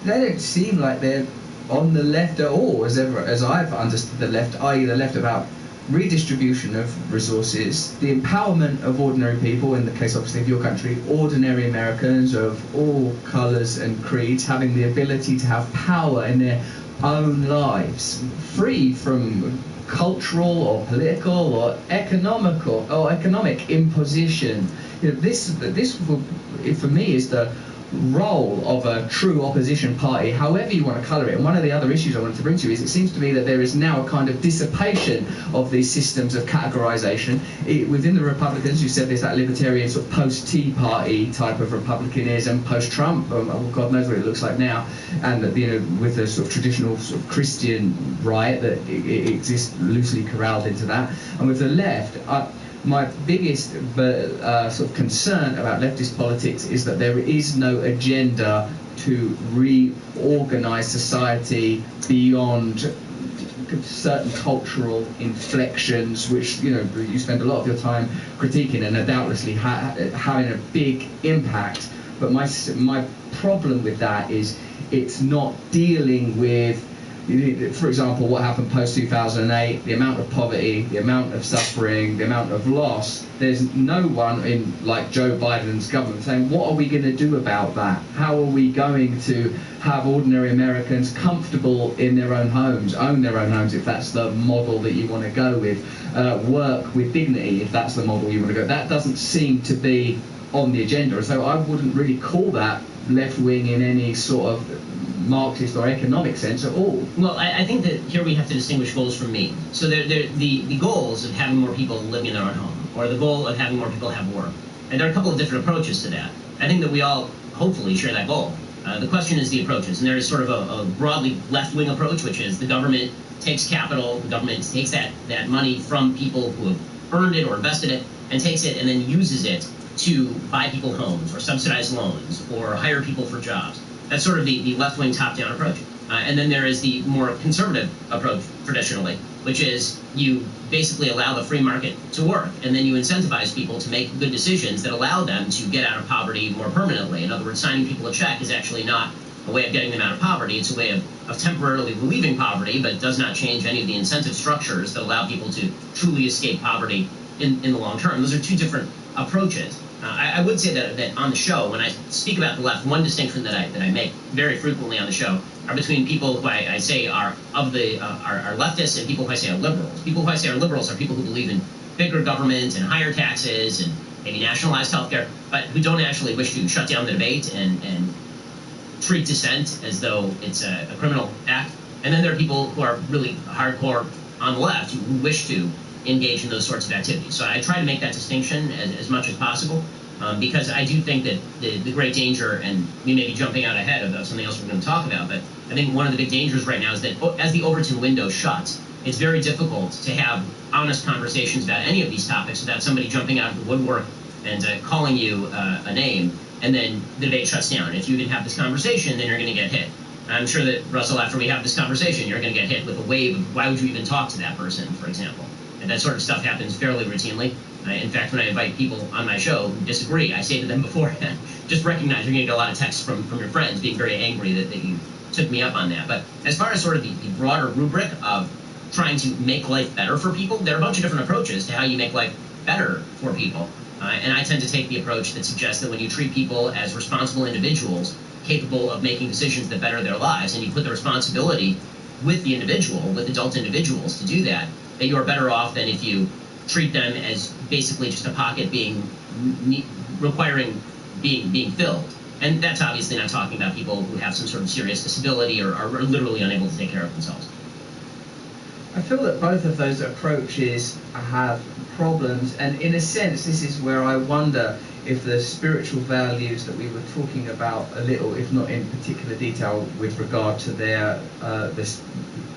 they don't seem like they're on the left at all, as I've understood the left, i.e. the left about redistribution of resources, the empowerment of ordinary people, in the case obviously of your country, ordinary Americans of all colours and creeds, having the ability to have power in their own lives, free from cultural or political or economic imposition. This for me is the role of a true opposition party, however you want to colour it. And one of the other issues I wanted to bring to you is it seems to me that there is now a kind of dissipation of these systems of categorisation. Within the Republicans, you said there's that libertarian sort of post-Tea Party type of Republicanism, post-Trump, God knows what it looks like now, and with the sort of traditional sort of Christian right that it exists loosely corralled into that. And with the left, my biggest sort of concern about leftist politics is that there is no agenda to reorganise society beyond certain cultural inflections, which you spend a lot of your time critiquing and are doubtlessly having a big impact. But my problem with that is it's not dealing with, for example, what happened post-2008, the amount of poverty, the amount of suffering, the amount of loss. There's no one in, like Joe Biden's government, saying, what are we going to do about that? How are we going to have ordinary Americans comfortable in their own homes, own their own homes, if that's the model that you want to go with, work with dignity, if that's the model you want to go. That doesn't seem to be on the agenda. So I wouldn't really call that left-wing in any sort of Marxist or economic sense at all. Well, I think that here we have to distinguish goals from means. So the goals of having more people living in their own home, or the goal of having more people have work. And there are a couple of different approaches to that. I think that we all hopefully share that goal. The question is the approaches. And there is sort of a broadly left-wing approach, which is the government takes capital, the government takes that money from people who have earned it or invested it, and takes it and then uses it to buy people homes, or subsidize loans, or hire people for jobs. That's sort of the left-wing top-down approach. And then there is the more conservative approach, traditionally, which is you basically allow the free market to work, and then you incentivize people to make good decisions that allow them to get out of poverty more permanently. In other words, signing people a check is actually not a way of getting them out of poverty. It's a way of temporarily relieving poverty, but it does not change any of the incentive structures that allow people to truly escape poverty in the long term. Those are two different approaches. I would say that on the show, when I speak about the left, one distinction that I make very frequently on the show are between people who I say are leftists and people who I say are liberals. People who I say are liberals are people who believe in bigger government and higher taxes and maybe nationalized healthcare, but who don't actually wish to shut down the debate and treat dissent as though it's a criminal act. And then there are people who are really hardcore on the left who wish to engage in those sorts of activities. So I try to make that distinction as much as possible, because I do think that the great danger, and we may be jumping out ahead of something else we're going to talk about, but I think one of the big dangers right now is that as the Overton window shuts, it's very difficult to have honest conversations about any of these topics without somebody jumping out of the woodwork and calling you a name, and then the debate shuts down. If you didn't have this conversation, then you're going to get hit. I'm sure that, Russell, after we have this conversation, you're going to get hit with a wave of why would you even talk to that person, for example. And that sort of stuff happens fairly routinely. In fact, when I invite people on my show who disagree, I say to them beforehand, just recognize you're going to get a lot of texts from your friends being very angry that you took me up on that. But as far as sort of the broader rubric of trying to make life better for people, there are a bunch of different approaches to how you make life better for people. And I tend to take the approach that suggests that when you treat people as responsible individuals, capable of making decisions that better their lives, and you put the responsibility with the individual, with adult individuals to do that, that you are better off than if you treat them as basically just a pocket requiring being filled. And that's obviously not talking about people who have some sort of serious disability or are literally unable to take care of themselves. I feel that both of those approaches have problems, and in a sense this is where I wonder if the spiritual values that we were talking about a little, if not in particular detail with regard to their the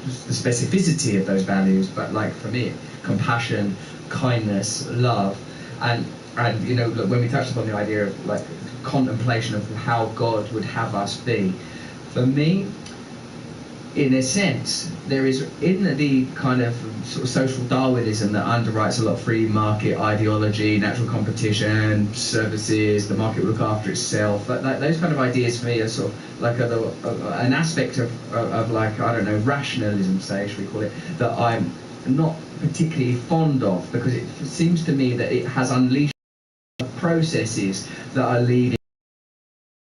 specificity of those values, but like for me, compassion, kindness, love, and you know, when we touched upon the idea of like contemplation of how God would have us be, for me, in a sense, there is in the kind of sort of social Darwinism that underwrites a lot of free market ideology, natural competition, services, the market will look after itself. Those kind of ideas for me are sort of like an aspect of like, I don't know, rationalism, say, should we call it, that I'm not particularly fond of, because it seems to me that it has unleashed processes that are leading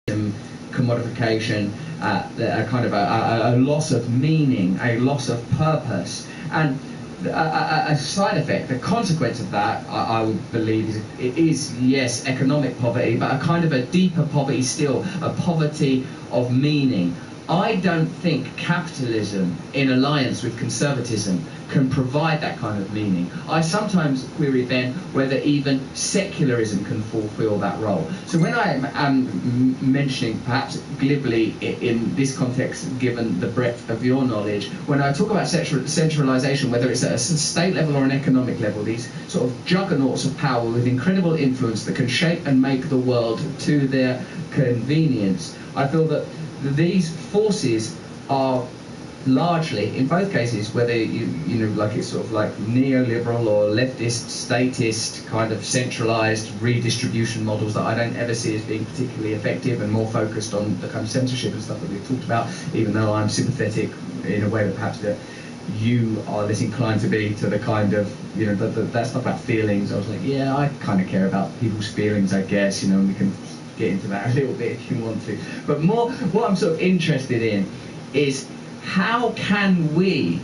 to commodification, a kind of a loss of meaning, a loss of purpose, and a side effect, a consequence of that, I would believe, is yes, economic poverty, but a kind of a deeper poverty still, a poverty of meaning. I don't think capitalism, in alliance with conservatism, can provide that kind of meaning. I sometimes query then whether even secularism can fulfill that role. So when I am mentioning, perhaps glibly in this context, given the breadth of your knowledge, when I talk about centralization, whether it's at a state level or an economic level, these sort of juggernauts of power with incredible influence that can shape and make the world to their convenience, I feel that these forces are largely, in both cases, whether you know, like it's sort of like neoliberal or leftist, statist, kind of centralized redistribution models that I don't ever see as being particularly effective and more focused on the kind of censorship and stuff that we've talked about, even though I'm sympathetic in a way that perhaps that you are less inclined to be to the kind of, you know, that stuff about feelings. I was like, yeah, I kind of care about people's feelings, I guess, you know, and we can get into that a little bit if you want to. But more, what I'm sort of interested in is how can we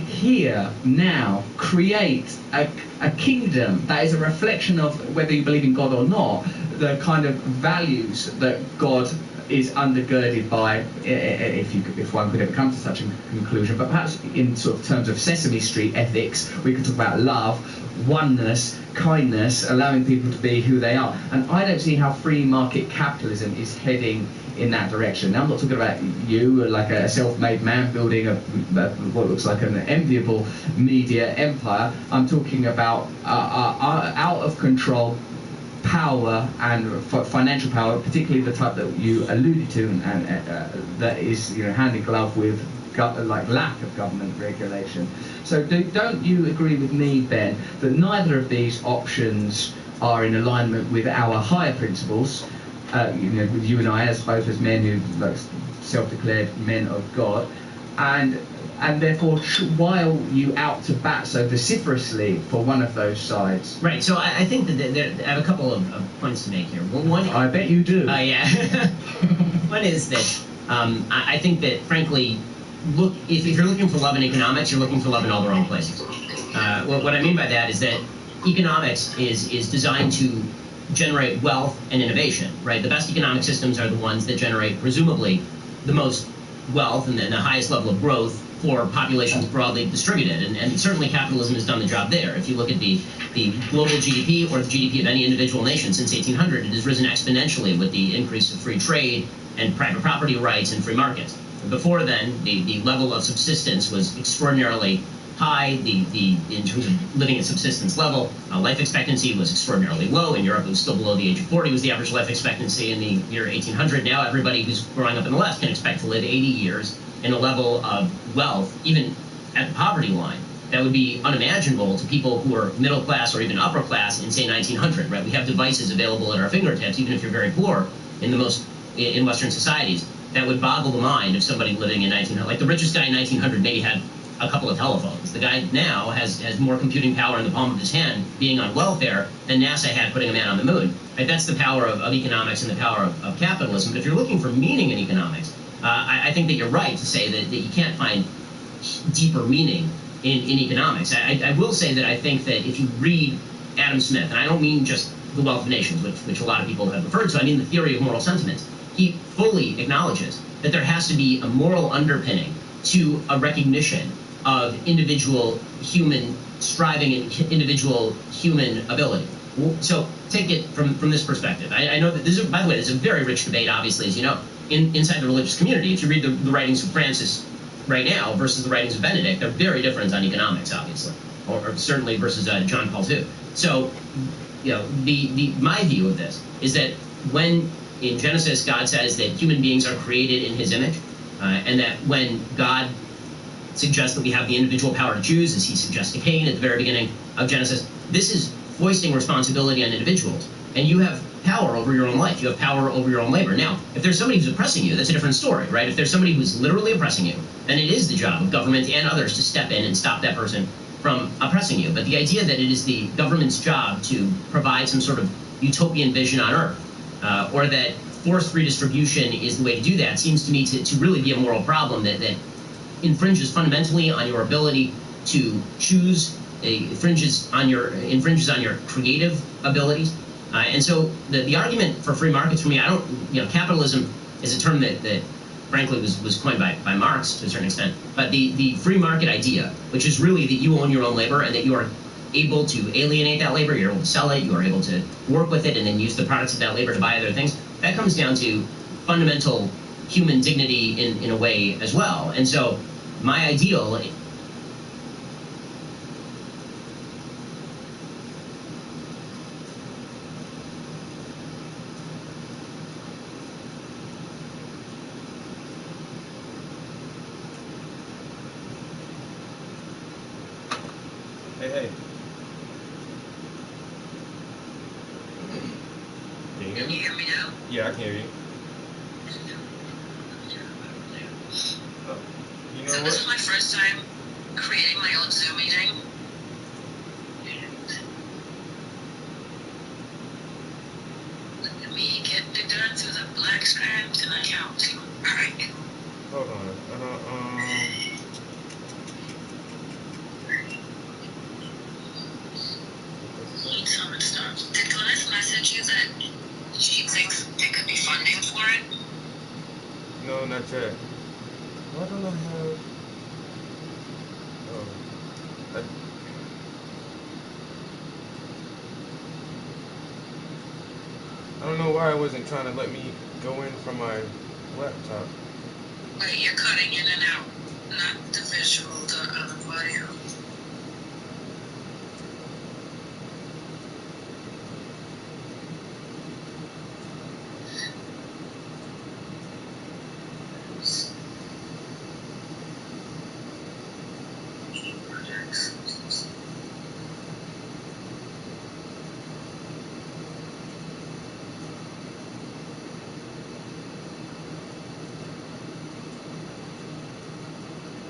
here now create a kingdom that is a reflection of, whether you believe in God or not, the kind of values that God is undergirded by, if one could ever come to such a conclusion. But perhaps in sort of terms of Sesame Street ethics, we could talk about love, oneness, kindness, allowing people to be who they are. And I don't see how free market capitalism is heading in that direction. Now, I'm not talking about you, like a self-made man building what looks like an enviable media empire. I'm talking about out of control power and financial power, particularly the type that you alluded to, and that is, you know, hand in glove with like lack of government regulation. So don't you agree with me, Ben, that neither of these options are in alignment with our higher principles? You know, with you and I, as both as men who like self-declared men of God, and therefore, why are you out to bat so vociferously for one of those sides? Right. So I think that I have a couple of points to make here. One, I bet you do. Yeah. One is that I think that, frankly, if you're looking for love in economics, you're looking for love in all the wrong places. What I mean by that is that economics is designed to generate wealth and innovation, right? The best economic systems are the ones that generate, presumably, the most wealth and the highest level of growth for populations broadly distributed. And certainly capitalism has done the job there. If you look at the global GDP or the GDP of any individual nation since 1800, it has risen exponentially with the increase of free trade and private property rights and free markets. Before then, the level of subsistence was extraordinarily high. In terms of living at subsistence level, life expectancy was extraordinarily low. In Europe, it was still below the age of 40 was the average life expectancy in the year 1800. Now everybody who's growing up in the West can expect to live 80 years in a level of wealth, even at the poverty line, that would be unimaginable to people who are middle class or even upper class in, say, 1900, right? We have devices available at our fingertips, even if you're very poor in Western societies, that would boggle the mind of somebody living in 1900. Like the richest guy in 1900 maybe had a couple of telephones. The guy now has more computing power in the palm of his hand, being on welfare, than NASA had putting a man on the moon. Right? That's the power of economics and the power of capitalism. But if you're looking for meaning in economics, I think that you're right to say that you can't find deeper meaning in economics. I will say that I think that if you read Adam Smith, and I don't mean just The Wealth of Nations, which a lot of people have referred to, I mean the theory of moral sentiments, he fully acknowledges that there has to be a moral underpinning to a recognition of individual human striving and individual human ability. So take it from this perspective. I know that this is, by the way, it's a very rich debate, obviously, as you know, inside the religious community. If you read the writings of Francis right now versus the writings of Benedict, they're very different on economics, obviously, or certainly versus John Paul II. So, you know, my view of this is that when in Genesis God says that human beings are created in His image, and that when God suggests that we have the individual power to choose, as He suggests to Cain at the very beginning of Genesis, this is foisting responsibility on individuals, and you have power over your own life. You have power over your own labor. Now, if there's somebody who's oppressing you, that's a different story, right? If there's somebody who's literally oppressing you, then it is the job of government and others to step in and stop that person from oppressing you. But the idea that it is the government's job to provide some sort of utopian vision on Earth, or that forced redistribution is the way to do that, seems to me to really be a moral problem that infringes fundamentally on your ability to choose, infringes on your creative abilities. And so the argument for free markets for me, capitalism is a term that frankly was coined by Marx to a certain extent, but the free market idea, which is really that you own your own labor and that you are able to alienate that labor, you're able to sell it, you are able to work with it and then use the products of that labor to buy other things, that comes down to fundamental human dignity in a way as well. And so my ideal Hey. Can you hear me now? Yeah, I can hear you. You know so this is my first time creating my own Zoom meeting. Let me get it done through the black script and account. Alright. Hold on. Did Glynis message you that she thinks there could be funding for it? No, not yet. Why don't I have... I don't know why it wasn't trying to let me go in from my laptop. Wait, you're cutting in and out. Not the visual, the audio.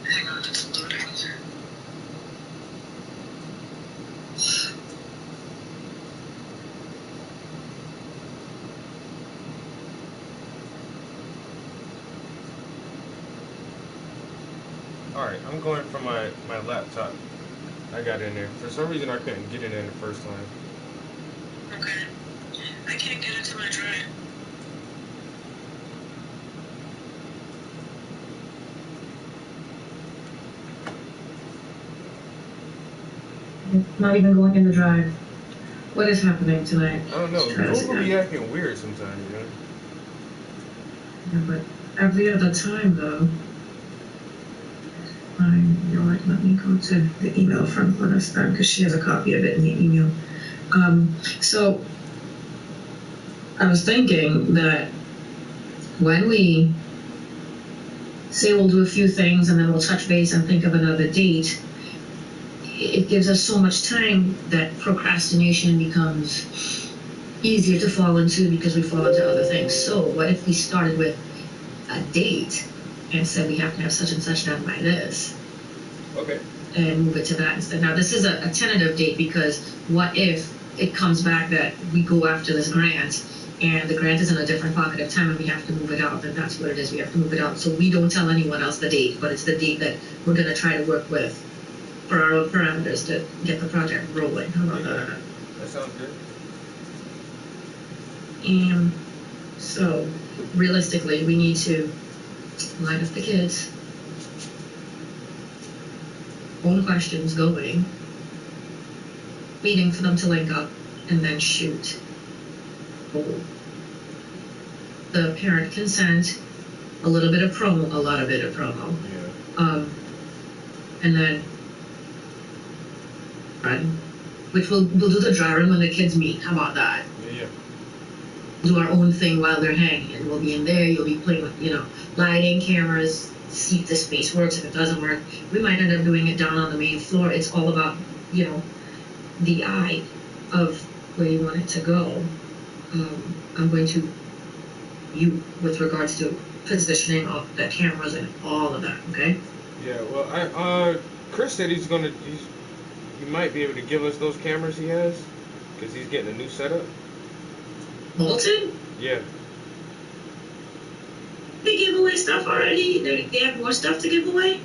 Hang on, it's loading. Alright, I'm going from my laptop. I got in there. For some reason I couldn't get in there the first time. Okay. I can't get into my drive. Not even going in the drive. What is happening tonight? I don't know. Google be acting weird sometimes, you know? Yeah, but every other time, though. You know what? Let me go to the email from Glynis then, because she has a copy of it in the email. So I was thinking that when we say we'll do a few things and then we'll touch base and think of another date, it gives us so much time that procrastination becomes easier to fall into because we fall into other things. So what if we started with a date and said we have to have such and such done by this? Okay. And move it to that instead. Now this is a tentative date because what if it comes back that we go after this grant and the grant is in a different pocket of time and we have to move it out, then that's what it is. We have to move it out. So we don't tell anyone else the date, but it's the date that we're going to try to work with for our own parameters to get the project rolling. How about that? That sounds good. And so, realistically, we need to line up the kids, own questions going, meeting for them to link up, and then shoot. The parent consent, a little bit of promo, a lot of it of promo. Yeah. And then, which we'll do the dry run when the kids meet. How about that? Yeah. Do our own thing while they're hanging, and we'll be in there. You'll be playing with, lighting, cameras, see if the space works. If it doesn't work, we might end up doing it down on the main floor. It's all about, the eye of where you want it to go. I'm going to with regards to positioning of the cameras and all of that. Okay. Yeah. Well, Chris said he might be able to give us those cameras he has, because he's getting a new setup. Bolton? Yeah. They gave away stuff already? They have more stuff to give away?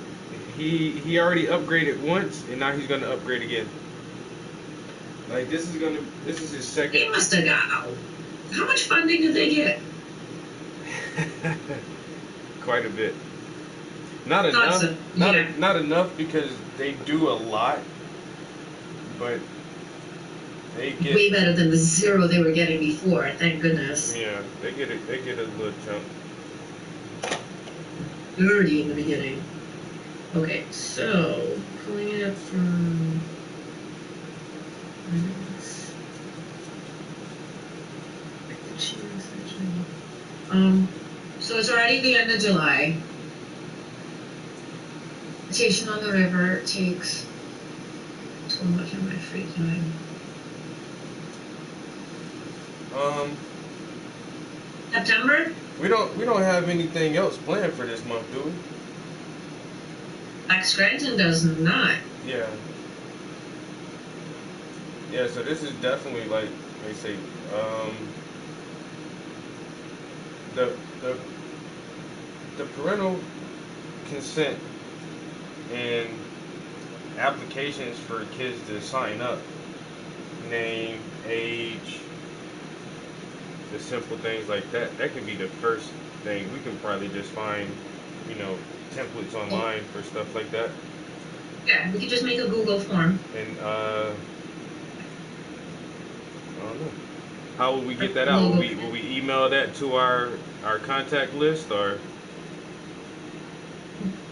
He already upgraded once, and now he's gonna upgrade again. Like this is his second. He must have got how much funding did they get? Quite a bit. Not enough. Not enough because they do a lot, but they get way better than the zero they were getting before. Thank goodness. Yeah, they get a little jump. Already in the beginning. Okay, so pulling it up from. So it's already the end of July. Station on the River takes so much of my free time. September? We don't have anything else planned for this month, do we? Like Scranton does not. Yeah. Yeah, so this is definitely like they say, the parental consent and applications for kids to sign up, name, age, the simple things like that. That could be the first thing. We can probably just find, templates online for stuff like that. Yeah, we could just make a Google form. And I don't know. How will we get that out? Will we email that to our contact list, or?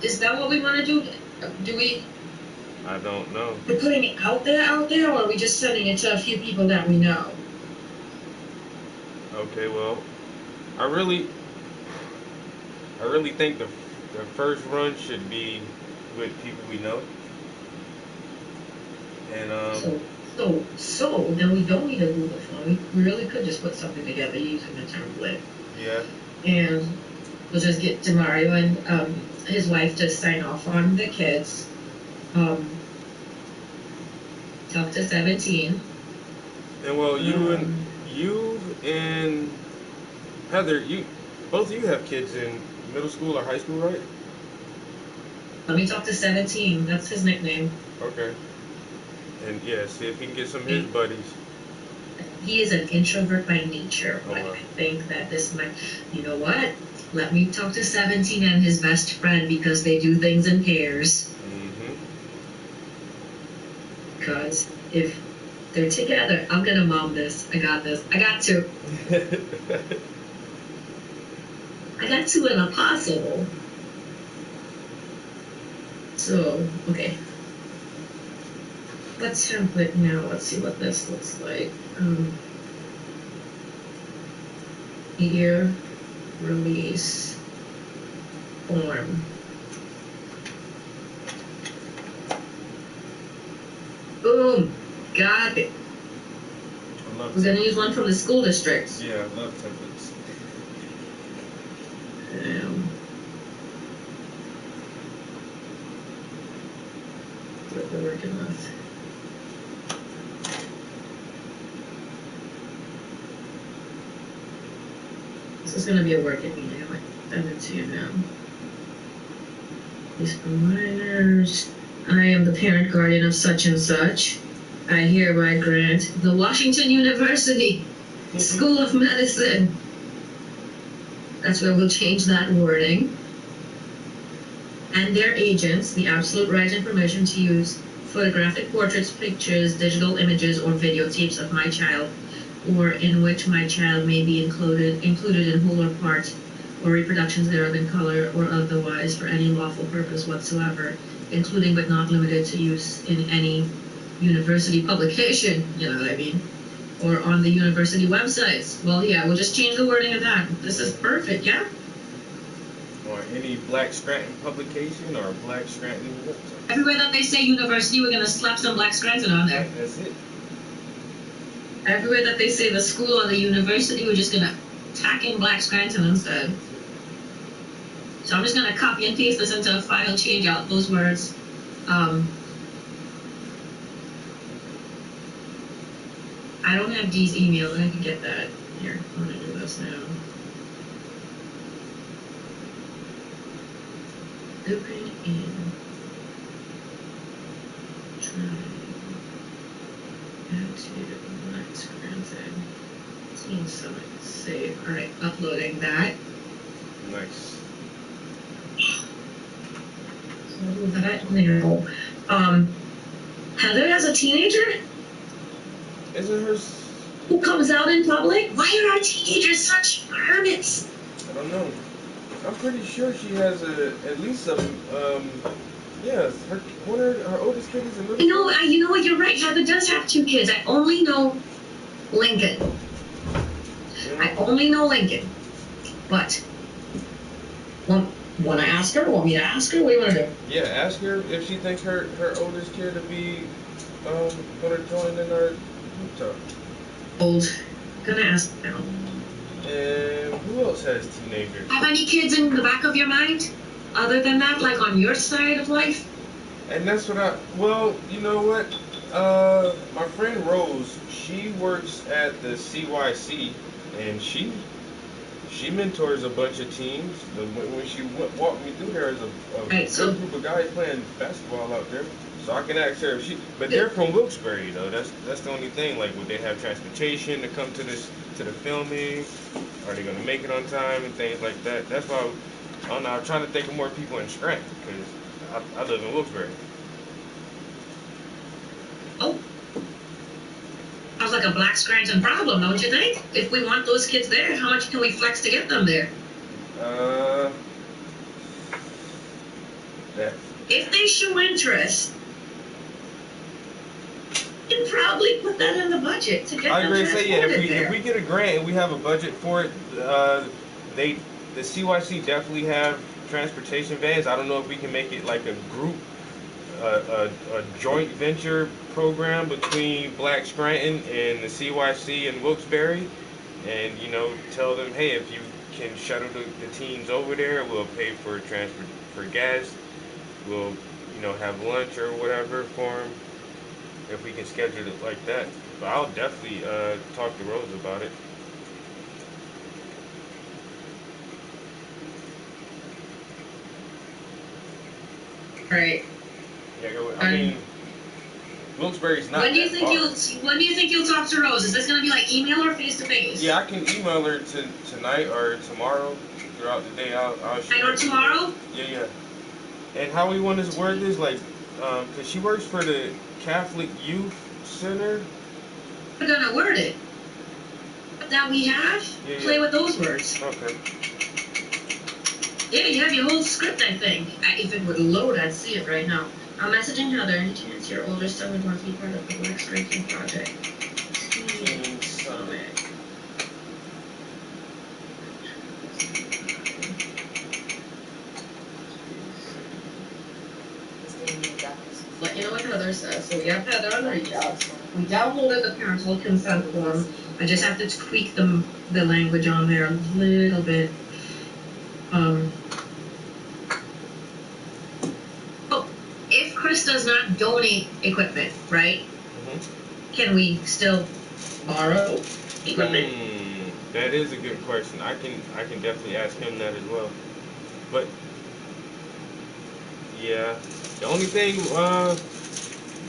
Is that what we want to do? Do we? I don't know. We're putting it out there, or are we just sending it to a few people that we know? Okay, well, I really think the first run should be with people we know. And So then we don't need a Google form. We really could just put something together using the template. Yeah. And we'll just get Demario and his wife to sign off on the kids. Talk to 17. And well, you and Heather, both of you have kids in middle school or high school, right? Let me talk to 17. That's his nickname. Okay. And yeah, see if he can get some of his buddies. He is an introvert by nature. Oh, wow. I think that this might, you know what? Let me talk to 17 and his best friend because they do things in pairs. Mm-hmm. Because if they're together, I'm gonna mom this. I got this. I got to. I got to and impossible. So, okay. What template now? Let's see what this looks like. Year release form. Boom! Got it. We're gonna use one from the school districts. Yeah, I love templates. What we're working with. This is gonna be a working meeting. I'm gonna send it to you now. These for minors. I am the parent guardian of such and such. I hereby grant the Washington University School of Medicine. That's where we'll change that wording. And their agents the absolute right and permission to use photographic portraits, pictures, digital images, or videotapes of my child, or in which my child may be included in whole or part, or reproductions thereof in color or otherwise for any lawful purpose whatsoever, including but not limited to use in any university publication, you know what I mean, or on the university websites. Well, yeah, we'll just change the wording of that. This is perfect, yeah? Or any Black Scranton publication or Black Scranton website. Everywhere that they say university, we're gonna slap some Black Scranton on there. That's it. Everywhere that they say the school or the university, we're just gonna tack in Black Scranton instead. So I'm just gonna copy and paste this into a file, change out those words. I don't have Dee's email, I can get that. Here, I'm gonna do this now. Open in. Try. Add to Black Scranton. Team Summit. Save. Alright, uploading that. Nice. So that now. Heather has a teenager Isn't her? who comes out in public. Why are our teenagers such hermits? I don't know. I'm pretty sure she has at least a yes. Her oldest kid is a little. You know what? You're right. Heather does have 2 kids. I only know Lincoln. I only know Lincoln. But want to ask her? Want me to ask her? What do you want to do? Yeah, ask her if she thinks her oldest kid will be gonna join in our group talk. Old. Gonna ask now. And who else has teenagers? Have any kids in the back of your mind? Other than that, like on your side of life? And that's what well, you know what? My friend Rose, she works at the CYC, and she mentors a bunch of teams. When she walked me through there, there's a good group of guys playing basketball out there. So I can ask her if but they're from Wilkes-Barre though. That's the only thing. Like, would they have transportation to come to the filming? Are they gonna make it on time and things like that? That's why I don't know. I'm trying to think of more people in Scranton because I live in Wilkes-Barre. Oh. Sounds like a Black Scranton problem, don't you think? If we want those kids there, how much can we flex to get them there? Yeah. If they show interest, you can probably put that in the budget to get I them was gonna say, yeah, there. if we get a grant and we have a budget for it, the CYC definitely have transportation vans. I don't know if we can make it like a group, a joint venture program between Black Scranton and the CYC and Wilkes-Barre, and tell them, hey, if you can shuttle the teams over there, we'll pay for for gas. We'll have lunch or whatever for them. If we can schedule it like that. But I'll definitely talk to Rose about it. Right. Yeah, I mean, Wilkes-Barre's not. When do you think you'll talk to Rose? Is this gonna be like email or face to face? Yeah, I can email her tonight or tomorrow. Throughout the day, I'll Tonight or tomorrow? Yeah. And how we want to word this, like, because she works for the Catholic Youth Center. We're gonna word it. That we have. Play with those words. Okay. Yeah, you have your whole script, I think. If it would load, I'd see it right now. I'm messaging Heather. Any chance your older son would want to be part of the Black Scranton project? Team Summit. Let you know what Heather says. So we have Heather on reach out. We downloaded the parental consent form. I just have to tweak the language on there a little bit. If Chris does not donate equipment, right? Mm-hmm. Can we still borrow equipment? That is a good question. I can definitely ask him that as well. But Yeah. The only thing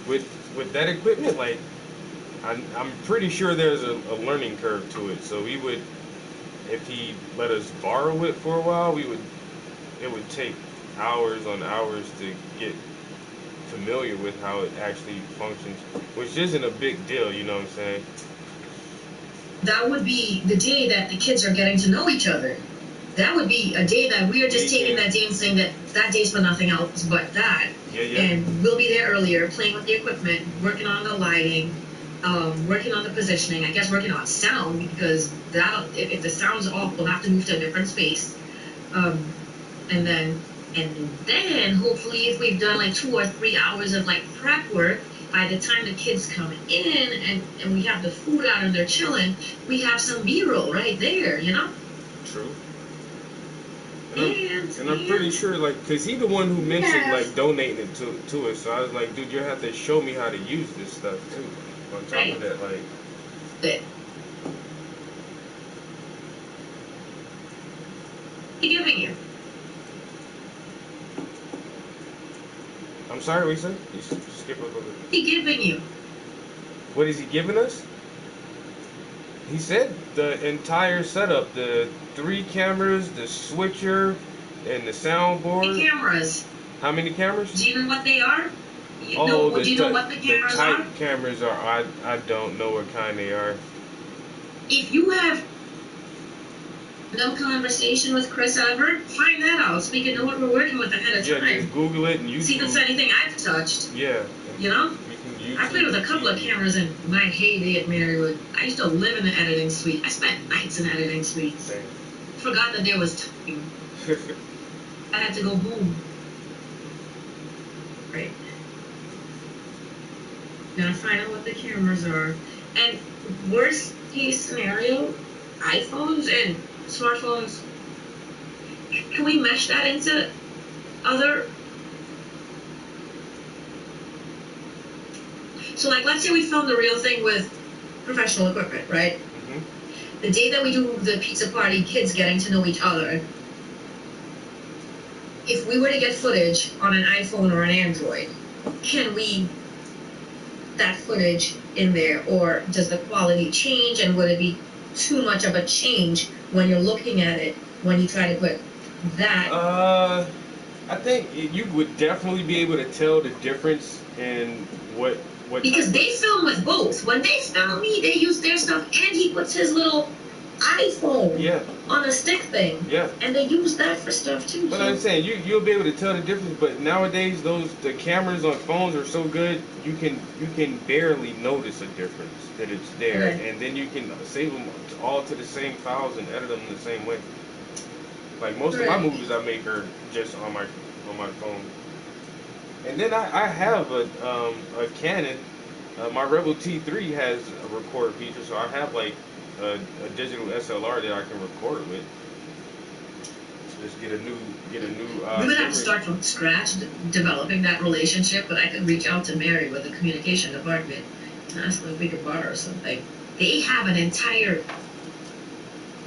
with that equipment, like I'm pretty sure there's a learning curve to it. So we would, if he let us borrow it for a while, it would take hours on hours to get familiar with how it actually functions, which isn't a big deal, you know what I'm saying? That would be the day that the kids are getting to know each other. That would be a day that we are just taking that day and saying that day's for nothing else but that. Yeah, yeah. And we'll be there earlier, playing with the equipment, working on the lighting, working on the positioning, I guess working on sound, because if the sound's off, we'll have to move to a different space. And then hopefully if we've done like 2 or 3 hours of like prep work, by the time the kids come in and we have the food out and they're chilling, we have some B-roll right there, you know? True. And I'm pretty sure, like, because he's the one who mentioned, like, donating it to us. So I was like, dude, you have to show me how to use this stuff, too. On top of that, like... He giving you? I'm sorry, what you said? You skip a little bit. He giving you? What is he giving us? He said the entire setup, the 3 cameras, the switcher, and the soundboard. The cameras. How many cameras? Do you know what they are? Do you know what the cameras the type are? cameras are. I don't know what kind they are. If you have no conversation with Chris ever, find that out so we can know what we're working with ahead of time. Yeah, just Google it and YouTube. See if it's anything I've touched. Yeah. You know? You can I played with a couple of cameras in my heyday at Marywood. I used to live in the editing suite. I spent nights in editing suites. Dang. Forgot that there was time. I had to go home. Right. Gotta find out what the cameras are. And worst case scenario, iPhones and smartphones, can we mesh that into other? So like, let's say we film the real thing with professional equipment, right? Mm-hmm. The day that we do the pizza party, kids getting to know each other, if we were to get footage on an iPhone or an Android, can we that footage in there, or does the quality change, and would it be too much of a change when you're looking at it when you try to put that? I think you would definitely be able to tell the difference in what because they film with both. When they film me, they use their stuff, and he puts his little iPhone on a stick thing. Yeah. And they use that for stuff too. But I'm saying you'll be able to tell the difference. But nowadays the cameras on phones are so good, you can barely notice a difference that it's there, and then you can save them all to the same files and edit them the same way. Like most of my movies I make are just on my phone. And then I have a Canon. My Rebel T3 has a record feature, so I have like a digital SLR that I can record with. Just get a new. We would have to start from scratch developing that relationship, but I could reach out to Mary with the communication department and ask them if we could borrow something. They have an entire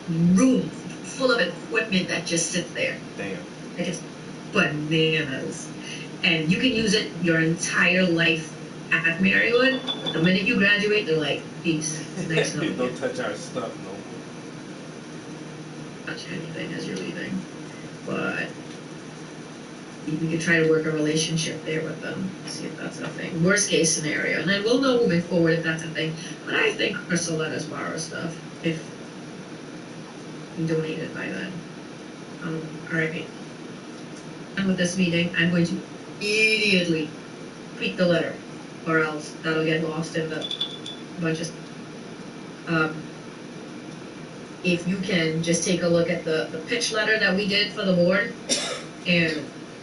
room full of equipment that just sits there. Damn. Like it's bananas. And you can use it your entire life at Marywood. The minute you graduate, they're like, peace. Nice knowing you. Don't touch our stuff no more. Touch anything as you're leaving. But we could try to work a relationship there with them, see if that's a thing. Worst case scenario. And then we'll know moving forward if that's a thing. But I think Chris will let us borrow stuff if we donate it by then. Alright. And with this meeting, I'm going to immediately tweak the letter, or else that'll get lost in the bunch of if you can just take a look at the pitch letter that we did for the board and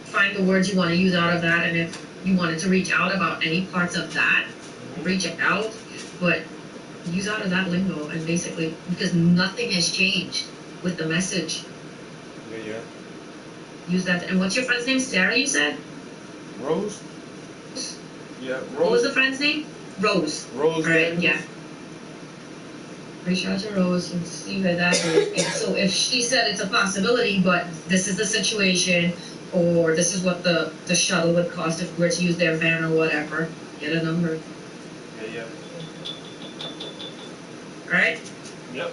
find the words you want to use out of that, and if you wanted to reach out about any parts of that, reach out, but use out of that lingo, and basically, because nothing has changed with the message. Yeah. Use that. And what's your friend's name? Sarah, you said? Rose? Yeah, Rose. What was the friend's name? Rose. Rose. All right, yeah. Reach out to Rose and see where that is. And so if she said it's a possibility, but this is the situation, or this is what the shuttle would cost if we were to use their van or whatever. Get a number. Yeah. Right? Yep.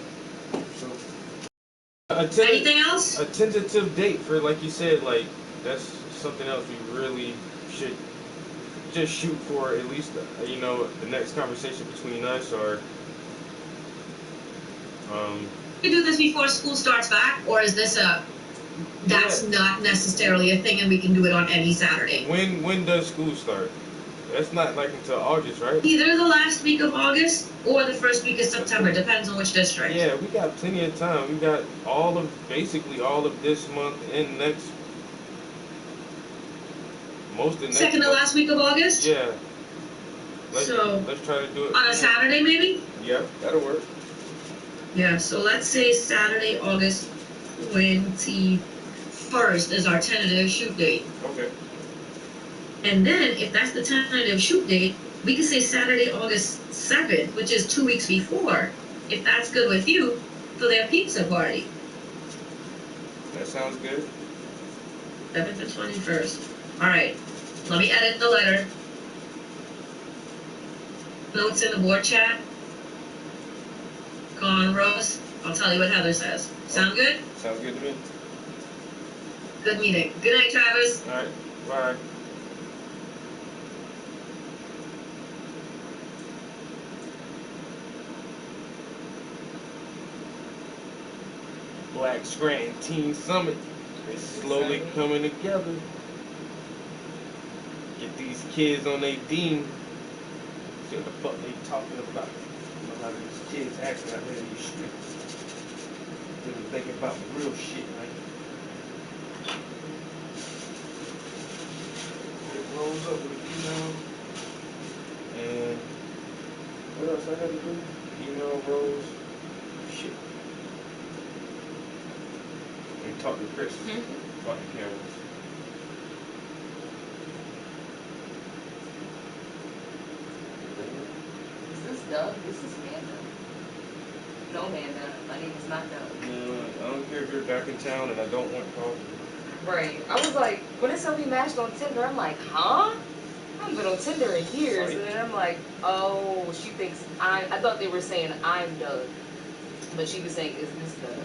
So, anything else? A tentative date for, like you said, like, that's something else we really should just shoot for, at least, you know, the next conversation between us, or We do this before school starts back, or is this that's not necessarily a thing and we can do it on any Saturday? When does school start? That's not like until August, right? Either the last week of August or the first week of September, depends on which district. Yeah, we got plenty of time. We got basically all of this month and next, most of next Second to month. last week of August? Yeah. Let's try to do it. On a Saturday, maybe? Yeah, that'll work. Yeah, so let's say Saturday, August 21st is our tentative shoot date. Okay. And then, if that's the tentative shoot date, we could say Saturday, August 2nd, which is 2 weeks before, if that's good with you, for their pizza party. That sounds good. 7th to 21st. Alright, let me edit the letter. Notes in the board chat. Go on, Rose. I'll tell you what Heather says. Sound good? Sounds good to me. Good meeting. Good night, Travis. Alright, bye. Black Scranton Teen Summit is slowly coming together. Get these kids on their beam. See what the fuck they talking about. You know how these kids acting out there in these streets. Really thinking about the real shit, right? It rolls up with an email. And what else I had to do? Email rolls. Shit. And talk to Chris. Talk to cameras. Is this Doug? This is Amanda. No, Amanda. My name is not Doug. No, I don't care if you're back in town and I don't want coffee. Right. I was like, when it said we matched on Tinder, I'm like, huh? I haven't been on Tinder in years. And then I'm like, oh, she thinks I thought they were saying I'm Doug. But she was saying, is this Doug?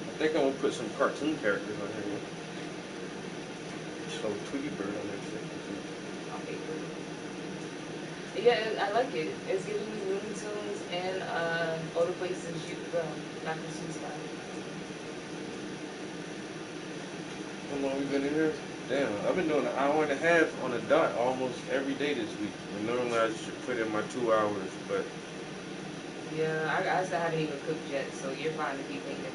I think I'm gonna put some cartoon characters on here. Show Tweety Bird on that shit. Yeah, I like it. It's giving me Looney Tunes and all the places you could go. Dr. Seuss style. How long we been in here? Damn, I've been doing an hour and a half on a dot almost every day this week. And normally I should put in my 2 hours, but Yeah, I still haven't even cooked yet, so you're fine to be thinking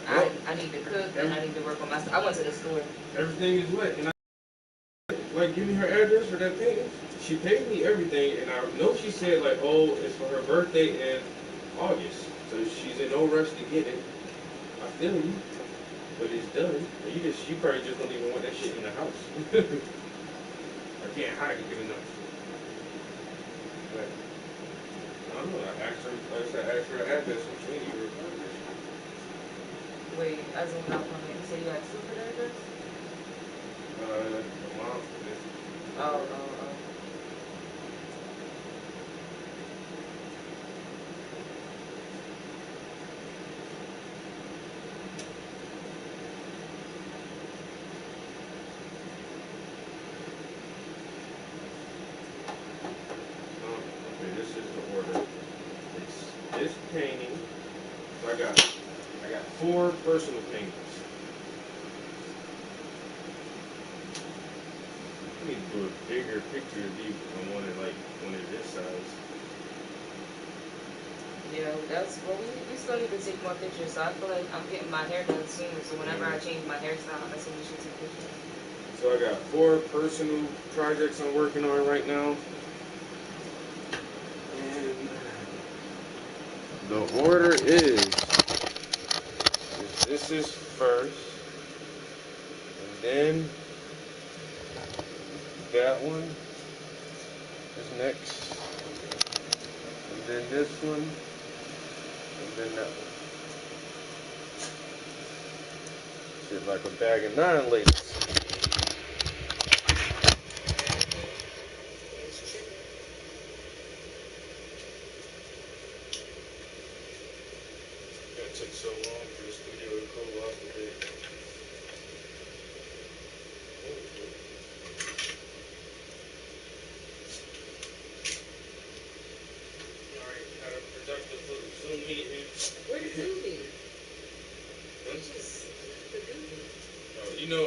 Well, I need to cook and I need to work on my stuff. I went to the store. everything is wet. And I like give me her address for that thing. She paid me everything, and I know she said like, oh, it's for her birthday in August, so she's in no rush to get it. I feel you, but it's done. And you probably just don't even want that shit in the house. I can't hide it good enough. But I don't know. I asked her address, and she didn't even reply. Wait, as in not from it. You said you had two for the address? The mom. Oh. Okay, this is the order. It's this painting. So I got 4 personal paintings. I need to do a bigger picture of these. I want it like one of this size. Yeah, that's well. We still need to take more pictures. So I feel like I'm getting my hair done soon. So whenever I change my hairstyle, that's when we should take pictures. So I got 4 personal projects I'm working on right now. And the order is this is first, and then that one is next, and then this one, and than that one. Shit like a bag of 9 ladies. It took so long for the studio to cool off a bit. Alright, had a productive little Zoom meeting. Where's Zoomie? Huh? Just the goofy. You know,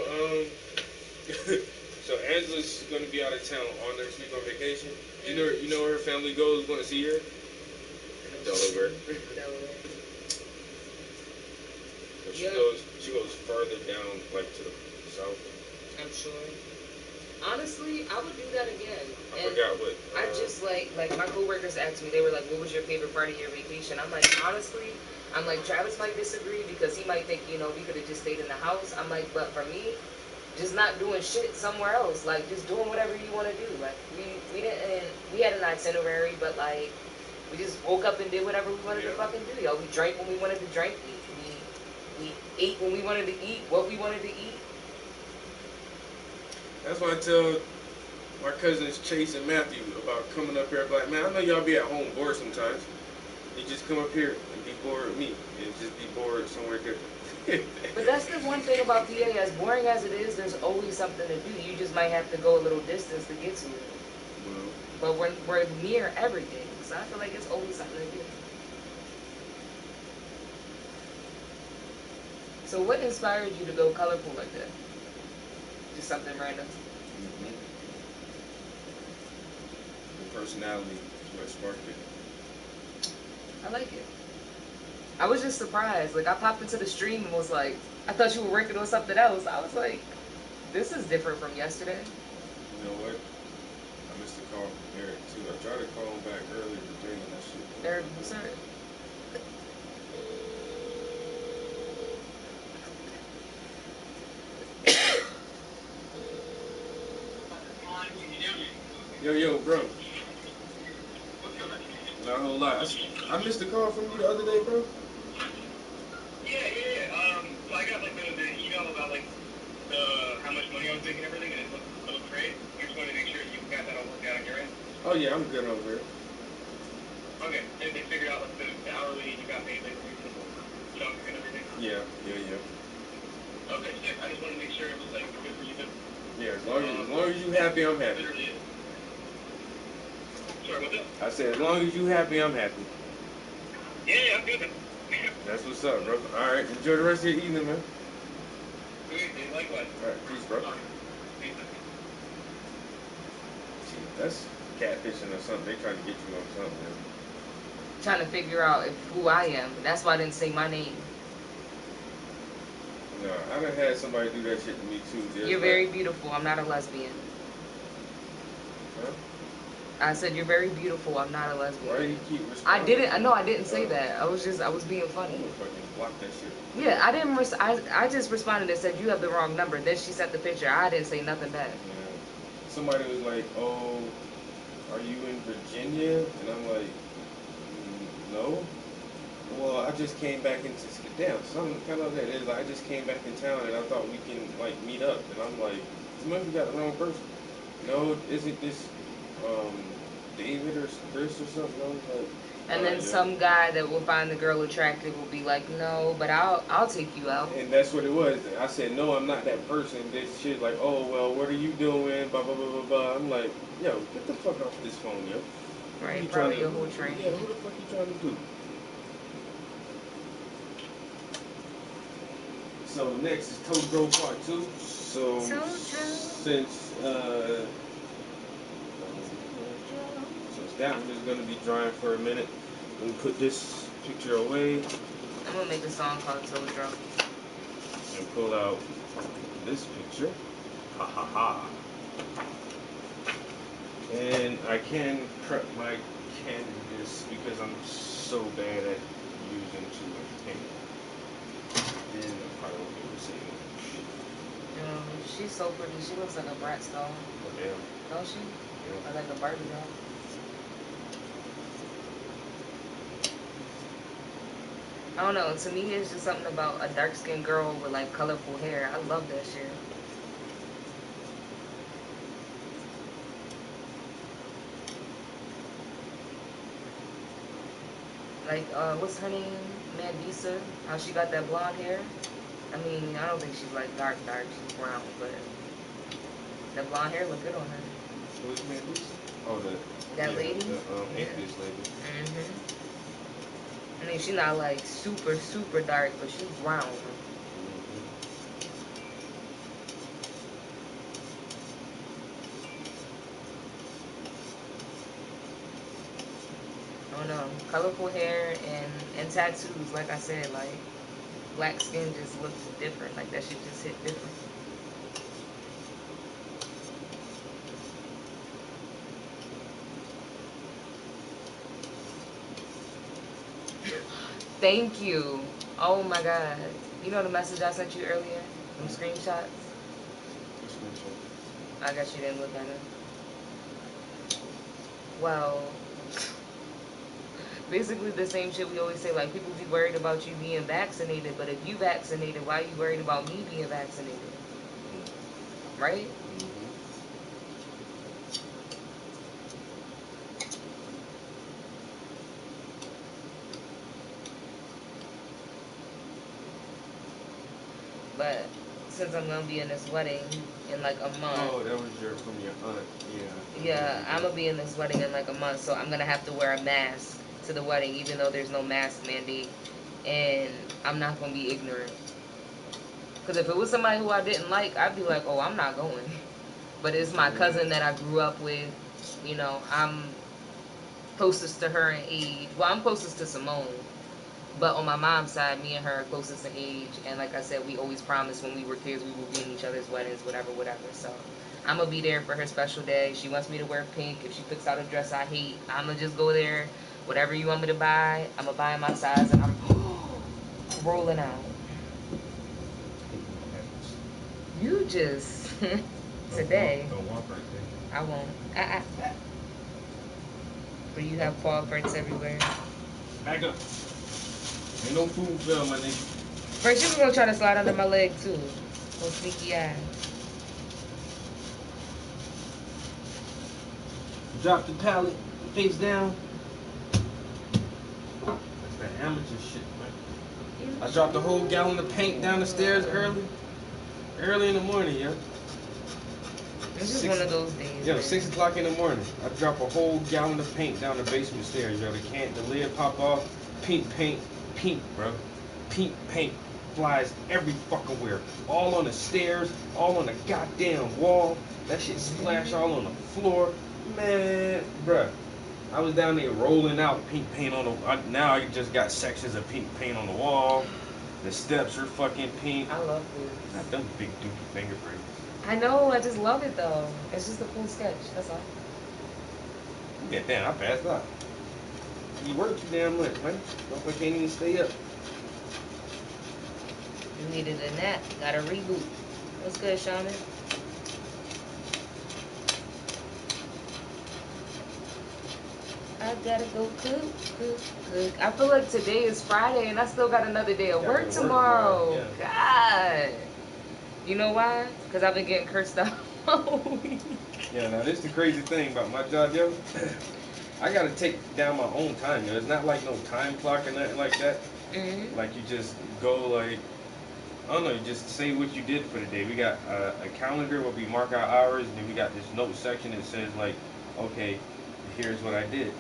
so Angela's gonna be out of town all next week on vacation. You know where her family goes when to see her? Delaware. So she goes further down, like to the south. I'm sure. Honestly, I would do that again. I forgot what. I just like my coworkers asked me, they were like, what was your favorite part of your vacation? I'm like, honestly, I'm like, Travis might disagree because he might think, you know, we could have just stayed in the house. I'm like, but for me, just not doing shit somewhere else. Like, just doing whatever you want to do. Like, we had an itinerary, but like, we just woke up and did whatever we wanted to fucking do, yo. We drank when we wanted to drink. We ate when we wanted to eat, what we wanted to eat. That's why I tell my cousins Chase and Matthew about coming up here. I'm like, man, I know y'all be at home bored sometimes. You just come up here and be bored with me, and just be bored somewhere different. But that's the one thing about PA. As boring as it is, there's always something to do. You just might have to go a little distance to get to it. But we're near everything, so I feel like it's always something to do. So what inspired you to go colorful like that? Just something random? The personality is what sparked it. I like it. I was just surprised. Like, I popped into the stream and was like, I thought you were working on something else. I was like, this is different from yesterday. You know what? I missed a call from Eric too. I tried to call him back earlier today and that shit. Eric, who's that? Yo, bro. Not a whole lot. I missed a call from you the other day, bro. Yeah. So I got like the email about like how much money I was making and everything, and it looked great. I just wanted to make sure you got that all worked out on your end. Oh yeah, I'm good over here. Okay, and they figured out like the hourly you got paid like reasonable chunk and everything. Yeah. Okay, sick. I just wanted to make sure it was like good for you. Yeah, as long as you happy, I'm happy. Literally. Sorry, what's up? I said, as long as you happy, I'm happy. Yeah, I'm good. That's what's up, bro. All right, enjoy the rest of your evening, man. Good, likewise. All right, peace, bro. See, that's catfishing or something. They trying to get you on something, man. Trying to figure out who I am. That's why I didn't say my name. No, I done had somebody do that shit to me too. You're very beautiful. I'm not a lesbian. Huh? I said you're very beautiful. I'm not a lesbian. Why do you keep responding? I didn't say that. I was being funny. I'm gonna fucking block that shit. Yeah, I just responded and said you have the wrong number. Then she sent the picture. I didn't say nothing back. Yeah. Somebody was like, "Oh, are you in Virginia?" And I'm like, "No." Well, I just came back into something kind of that. It's like I just came back in town and I thought we can like meet up. And I'm like, "You must have got the wrong person." No, isn't this David or Chris or something? I was like, and then some guy that will find the girl attractive will be like, "No, but I'll take you out." And that's what it was. I said, "No, I'm not that person." This shit like, "Oh well, what are you doing?" Blah blah blah blah blah. I'm like, "Yo, get the fuck off this phone, yo." Right, probably a whole train. Yeah, who the fuck you trying to do? So next is Totoro Part 2. So since that one is gonna be drying for a minute, let me put this picture away. I'm gonna make a song called Totoro. And pull out this picture. Ha ha ha. And I can prep my canvas because I'm so bad at using too much paint. And I probably won't be able to say much. She's so pretty. She looks like a Bratz doll. Yeah. Don't she? Yeah. Or like a Barbie doll. I don't know. To me, it's just something about a dark skinned girl with like colorful hair. I love that shit. Like, what's her name? Mandisa. How she got that blonde hair? I mean, I don't think she's like dark. She's brown, but that blonde hair look good on her. Who's Mandisa? Oh, that lady. The atheist lady. I mean, she's not like super dark, but she's brown. I don't know. Colorful hair and tattoos. Like I said, like black skin just looks different. Like that shit just hit different. Thank you. Oh my god. You know the message I sent you earlier? Them screenshots? I guess you didn't look at it. Well, basically the same shit we always say, like people be worried about you being vaccinated, but if you vaccinated, why are you worried about me being vaccinated? Right? But since I'm gonna be in this wedding in like a month. Oh, that was from your aunt. Yeah. Yeah, I'm gonna be in this wedding in like a month, so I'm gonna have to wear a mask to the wedding, even though there's no mask mandate, and I'm not gonna be ignorant. Because if it was somebody who I didn't like, I'd be like, oh, I'm not going. But it's my cousin that I grew up with. You know, I'm closest to her in age. Well, I'm closest to Simone. But on my mom's side, me and her are closest in age. And like I said, we always promised when we were kids we would be in each other's weddings, whatever. So I'm going to be there for her special day. She wants me to wear pink. If she picks out a dress I hate, I'm going to just go there. Whatever you want me to buy, I'm going to buy in my size. And I'm rolling out. You just, today, I won't. But you have paw prints everywhere. Back up. Ain't no food bill, my nigga. First, you were gonna try to slide under my leg too. Oh, sneaky ass. Drop the pallet, face down. That's that amateur shit, man. I dropped a whole gallon of paint down the stairs early in the morning, yo. This is one of those days. Yo, man. 6 o'clock in the morning. I drop a whole gallon of paint down the basement stairs, yo. The lid pop off. Pink paint, bro. Pink paint flies every fucking where. All on the stairs, all on the goddamn wall. That shit splashed all on the floor. Man, bruh. I was down there rolling out pink paint on the. Now I just got sections of pink paint on the wall. The steps are fucking pink. I love this. Not them big dookie fingerprints. I know, I just love it though. It's just a cool sketch, that's all. Yeah, damn, I passed out. You work too damn much, man. I can't even stay up. You needed a nap, got a reboot. What's good, Shaman? I gotta go cook. I feel like today is Friday and I still got another day of work tomorrow. God. You know why? Because I've been getting cursed out all week. Yeah, now this is the crazy thing about my job, yo. I gotta take down my own time, yo. It's not like no time clock or nothing like that. Like you just go like, I don't know, you just say what you did for the day. We got a calendar where we mark our hours, and then we got this note section that says like, okay, here's what I did.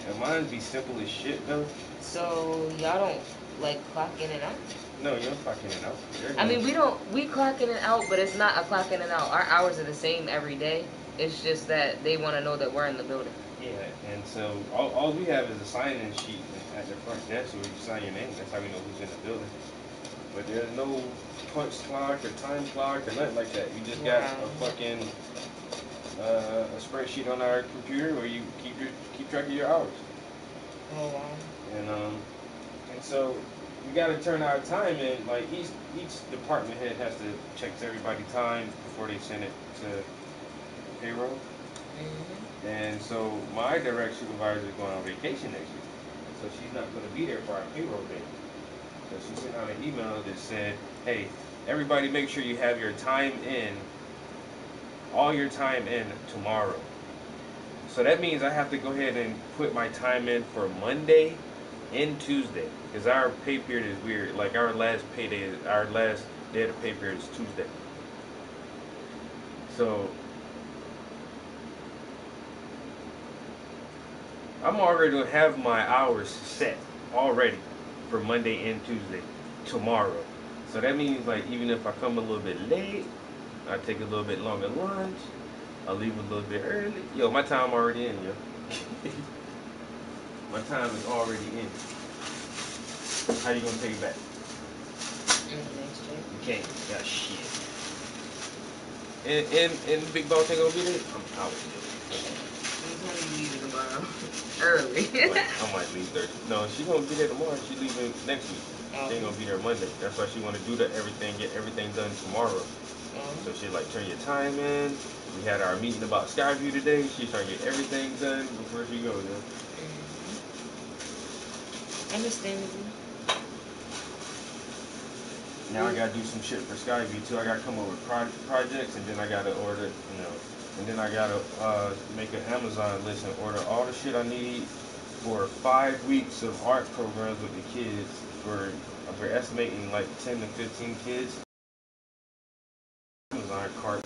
And mine be simple as shit though. So y'all don't like clock in and out? No, you don't clock in and out. I mean, we clock in and out, but it's not a clock in and out. Our hours are the same every day. It's just that they want to know that we're in the building. Yeah, and so all we have is a sign-in sheet at the front desk where you sign your name. That's how we know who's in the building. But there's no punch clock or time clock or nothing like that. You just got a fucking a spreadsheet on our computer where you keep track of your hours. Oh wow. And so we got to turn our time in. Like each department head has to check everybody's time before they send it to payroll. And so my direct supervisor is going on vacation next week. so she's not going to be there for our payroll day. So she sent out an email that said, hey, everybody make sure you have your time in, all your time in tomorrow. So that means I have to go ahead and put my time in for Monday and Tuesday, because our pay period is weird. Like our last day of the pay period is Tuesday. So I'm already gonna have my hours set already for Monday and Tuesday tomorrow. So that means like even if I come a little bit late, I take a little bit longer lunch, I leave a little bit early. Yo, my time already in, yo. My time is already in. How you gonna take it back? You can't. Yeah, shit. And Big Boss ain't gonna be there? I'm out. Early. I might leave Thursday. No, she's gonna be there tomorrow. She's leaving next week. She ain't gonna be there Monday. That's why she wanna do everything, get everything done tomorrow. So she like turn your time in. We had our meeting about Skyview today. She's trying to get everything done before she goes. Understandable. Now I gotta do some shit for Skyview too. I gotta come up with projects, and then I gotta order, and then I gotta make an Amazon list and order all the shit I need for 5 weeks of art programs with the kids. We're estimating like 10 to 15 kids. Amazon cart.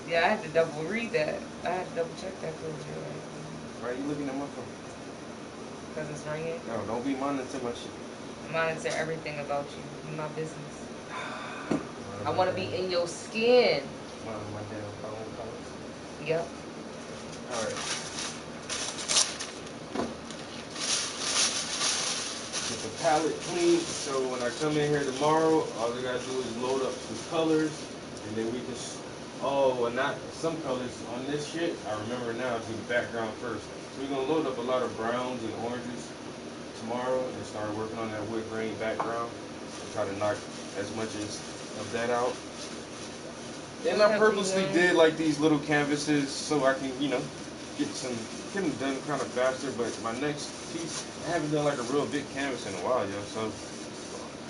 Yeah, I had to double read that. I had to double check that for you. Why are you looking at my phone? Because it's ringing. No, don't be monitoring my shit. Monitor everything about you. My business. I want to be in your skin. My damn phone calls. Yep. Alright. Get the palette clean, so when I come in here tomorrow, all I gotta do is load up some colors, and then we just, and not some colors on this shit. I remember now, do the background first. So we're gonna load up a lot of browns and oranges tomorrow and start working on that wood grain background and try to knock as much of that out. And I purposely did like these little canvases so I can, get them done kind of faster. But my next piece, I haven't done like a real big canvas in a while, yo. So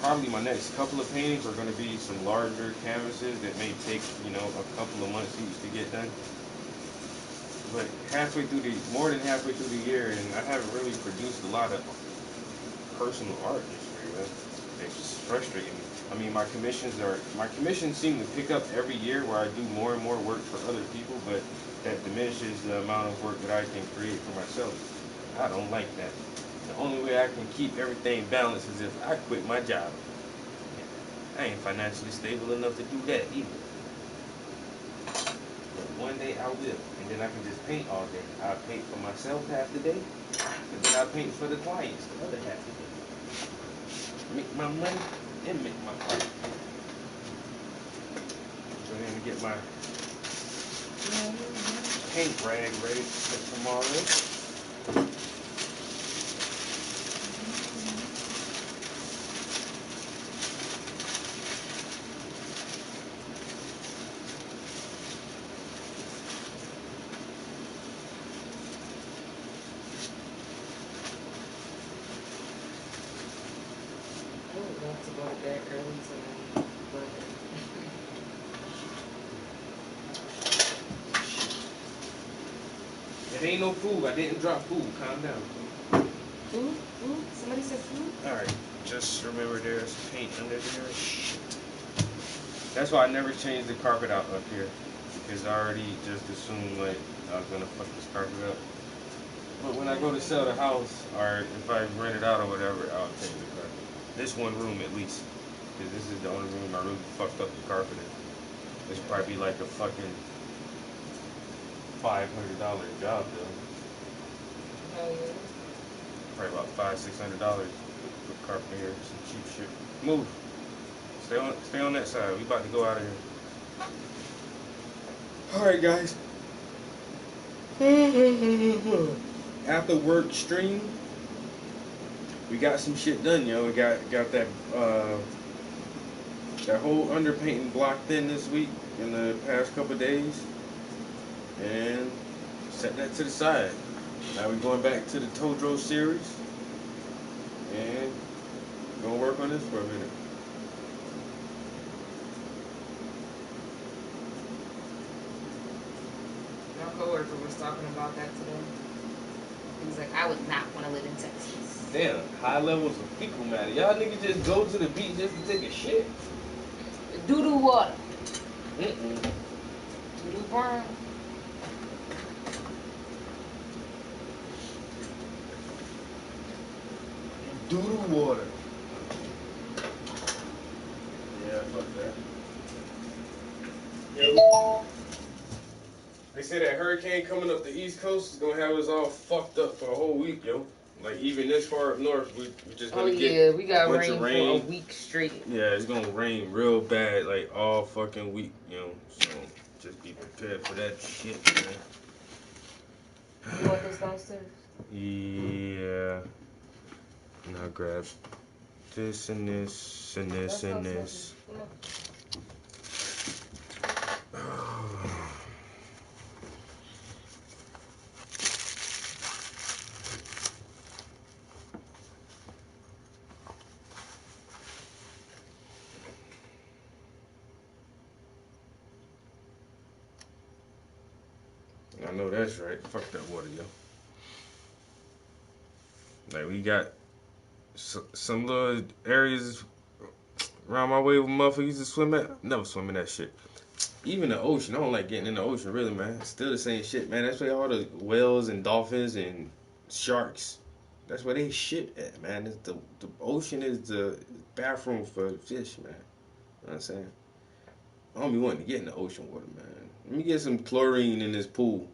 probably my next couple of paintings are going to be some larger canvases that may take, a couple of months each to get done. But more than halfway through the year, and I haven't really produced a lot of personal art this year, man. It's frustrating me. I mean, my commissions seem to pick up every year where I do more and more work for other people, but that diminishes the amount of work that I can create for myself. I don't like that. The only way I can keep everything balanced is if I quit my job. I ain't financially stable enough to do that either. But one day I will, and then I can just paint all day. I paint for myself half the day, and then I paint for the clients the other half the day. Make my money and make my art. Go ahead and get my paint rag ready for tomorrow. To go to bed early tonight, but It ain't no food. I didn't drop food. Calm down. food? Somebody said food? Alright, just remember there's paint under there. Shit. That's why I never changed the carpet out up here, because I already just assumed like I was gonna fuck this carpet up. But when I go to sell the house, or if I rent it out or whatever, I'll change the carpet. This one room at least. Because this is the only room I really fucked up the carpet in. This would probably be like a fucking $500 job though. Oh yeah. Probably about $500-600 for carpet here. Some cheap shit. Move. Stay on that side. We about to go out of here. Alright, guys. After work stream, we got some shit done, yo. We got that that whole underpainting blocked in this week in the past couple of days, and set that to the side. Now we're going back to the Todro series, and gonna work on this for a minute. My coworker was talking about that today. He was like, I would not want to live in Texas. Damn, high levels of fecal matter. Y'all niggas just go to the beach just to take a shit. Doo-doo water. Mm-mm. Doo-doo brown. Doo-doo water. Yeah, fuck that. Yeah. They say that hurricane coming up the East Coast is gonna have us all fucked up for a whole week, yo. Like even this far up north, we just gonna get we got a bunch of rain for a week straight. Yeah, it's gonna rain real bad, like all fucking week, you know. So just be prepared for that shit, man. You want this downstairs? Yeah. And I'll grab this and this and this and this. I know that's right. Fuck that water, yo. Like we got some little areas around my way where motherfuckers used to swim at. Never swim in that shit. Even the ocean, I don't like getting in the ocean, really, man. It's still the same shit, man. That's where all the whales and dolphins and sharks, that's where they shit at, man. It's the ocean is the bathroom for fish, man. You know what I'm saying? I don't be wanting to get in the ocean water, man. Let me get some chlorine in this pool.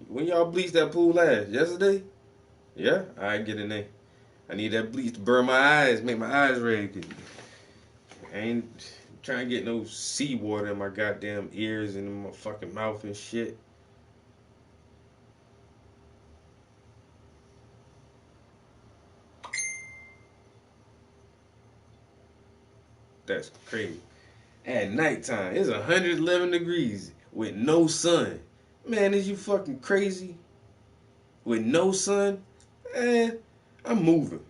When y'all bleached that pool last? Yesterday? Yeah? Alright, get in there. I need that bleach to burn my eyes, make my eyes red. I ain't trying to get no seawater in my goddamn ears and in my fucking mouth and shit. That's crazy. At nighttime, it's 111 degrees with no sun. Man, is you fucking crazy? With no sun? Man, I'm moving.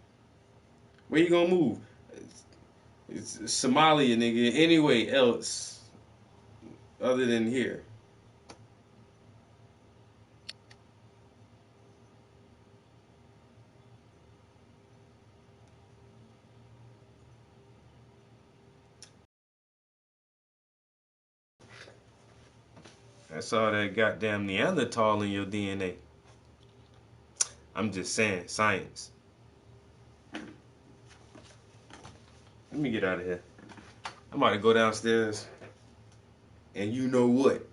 Where you gonna move? It's Somalia, nigga. Anyway else other than here. That's all that goddamn Neanderthal in your DNA. I'm just saying, science. Let me get out of here. I'm about to go downstairs, and you know what?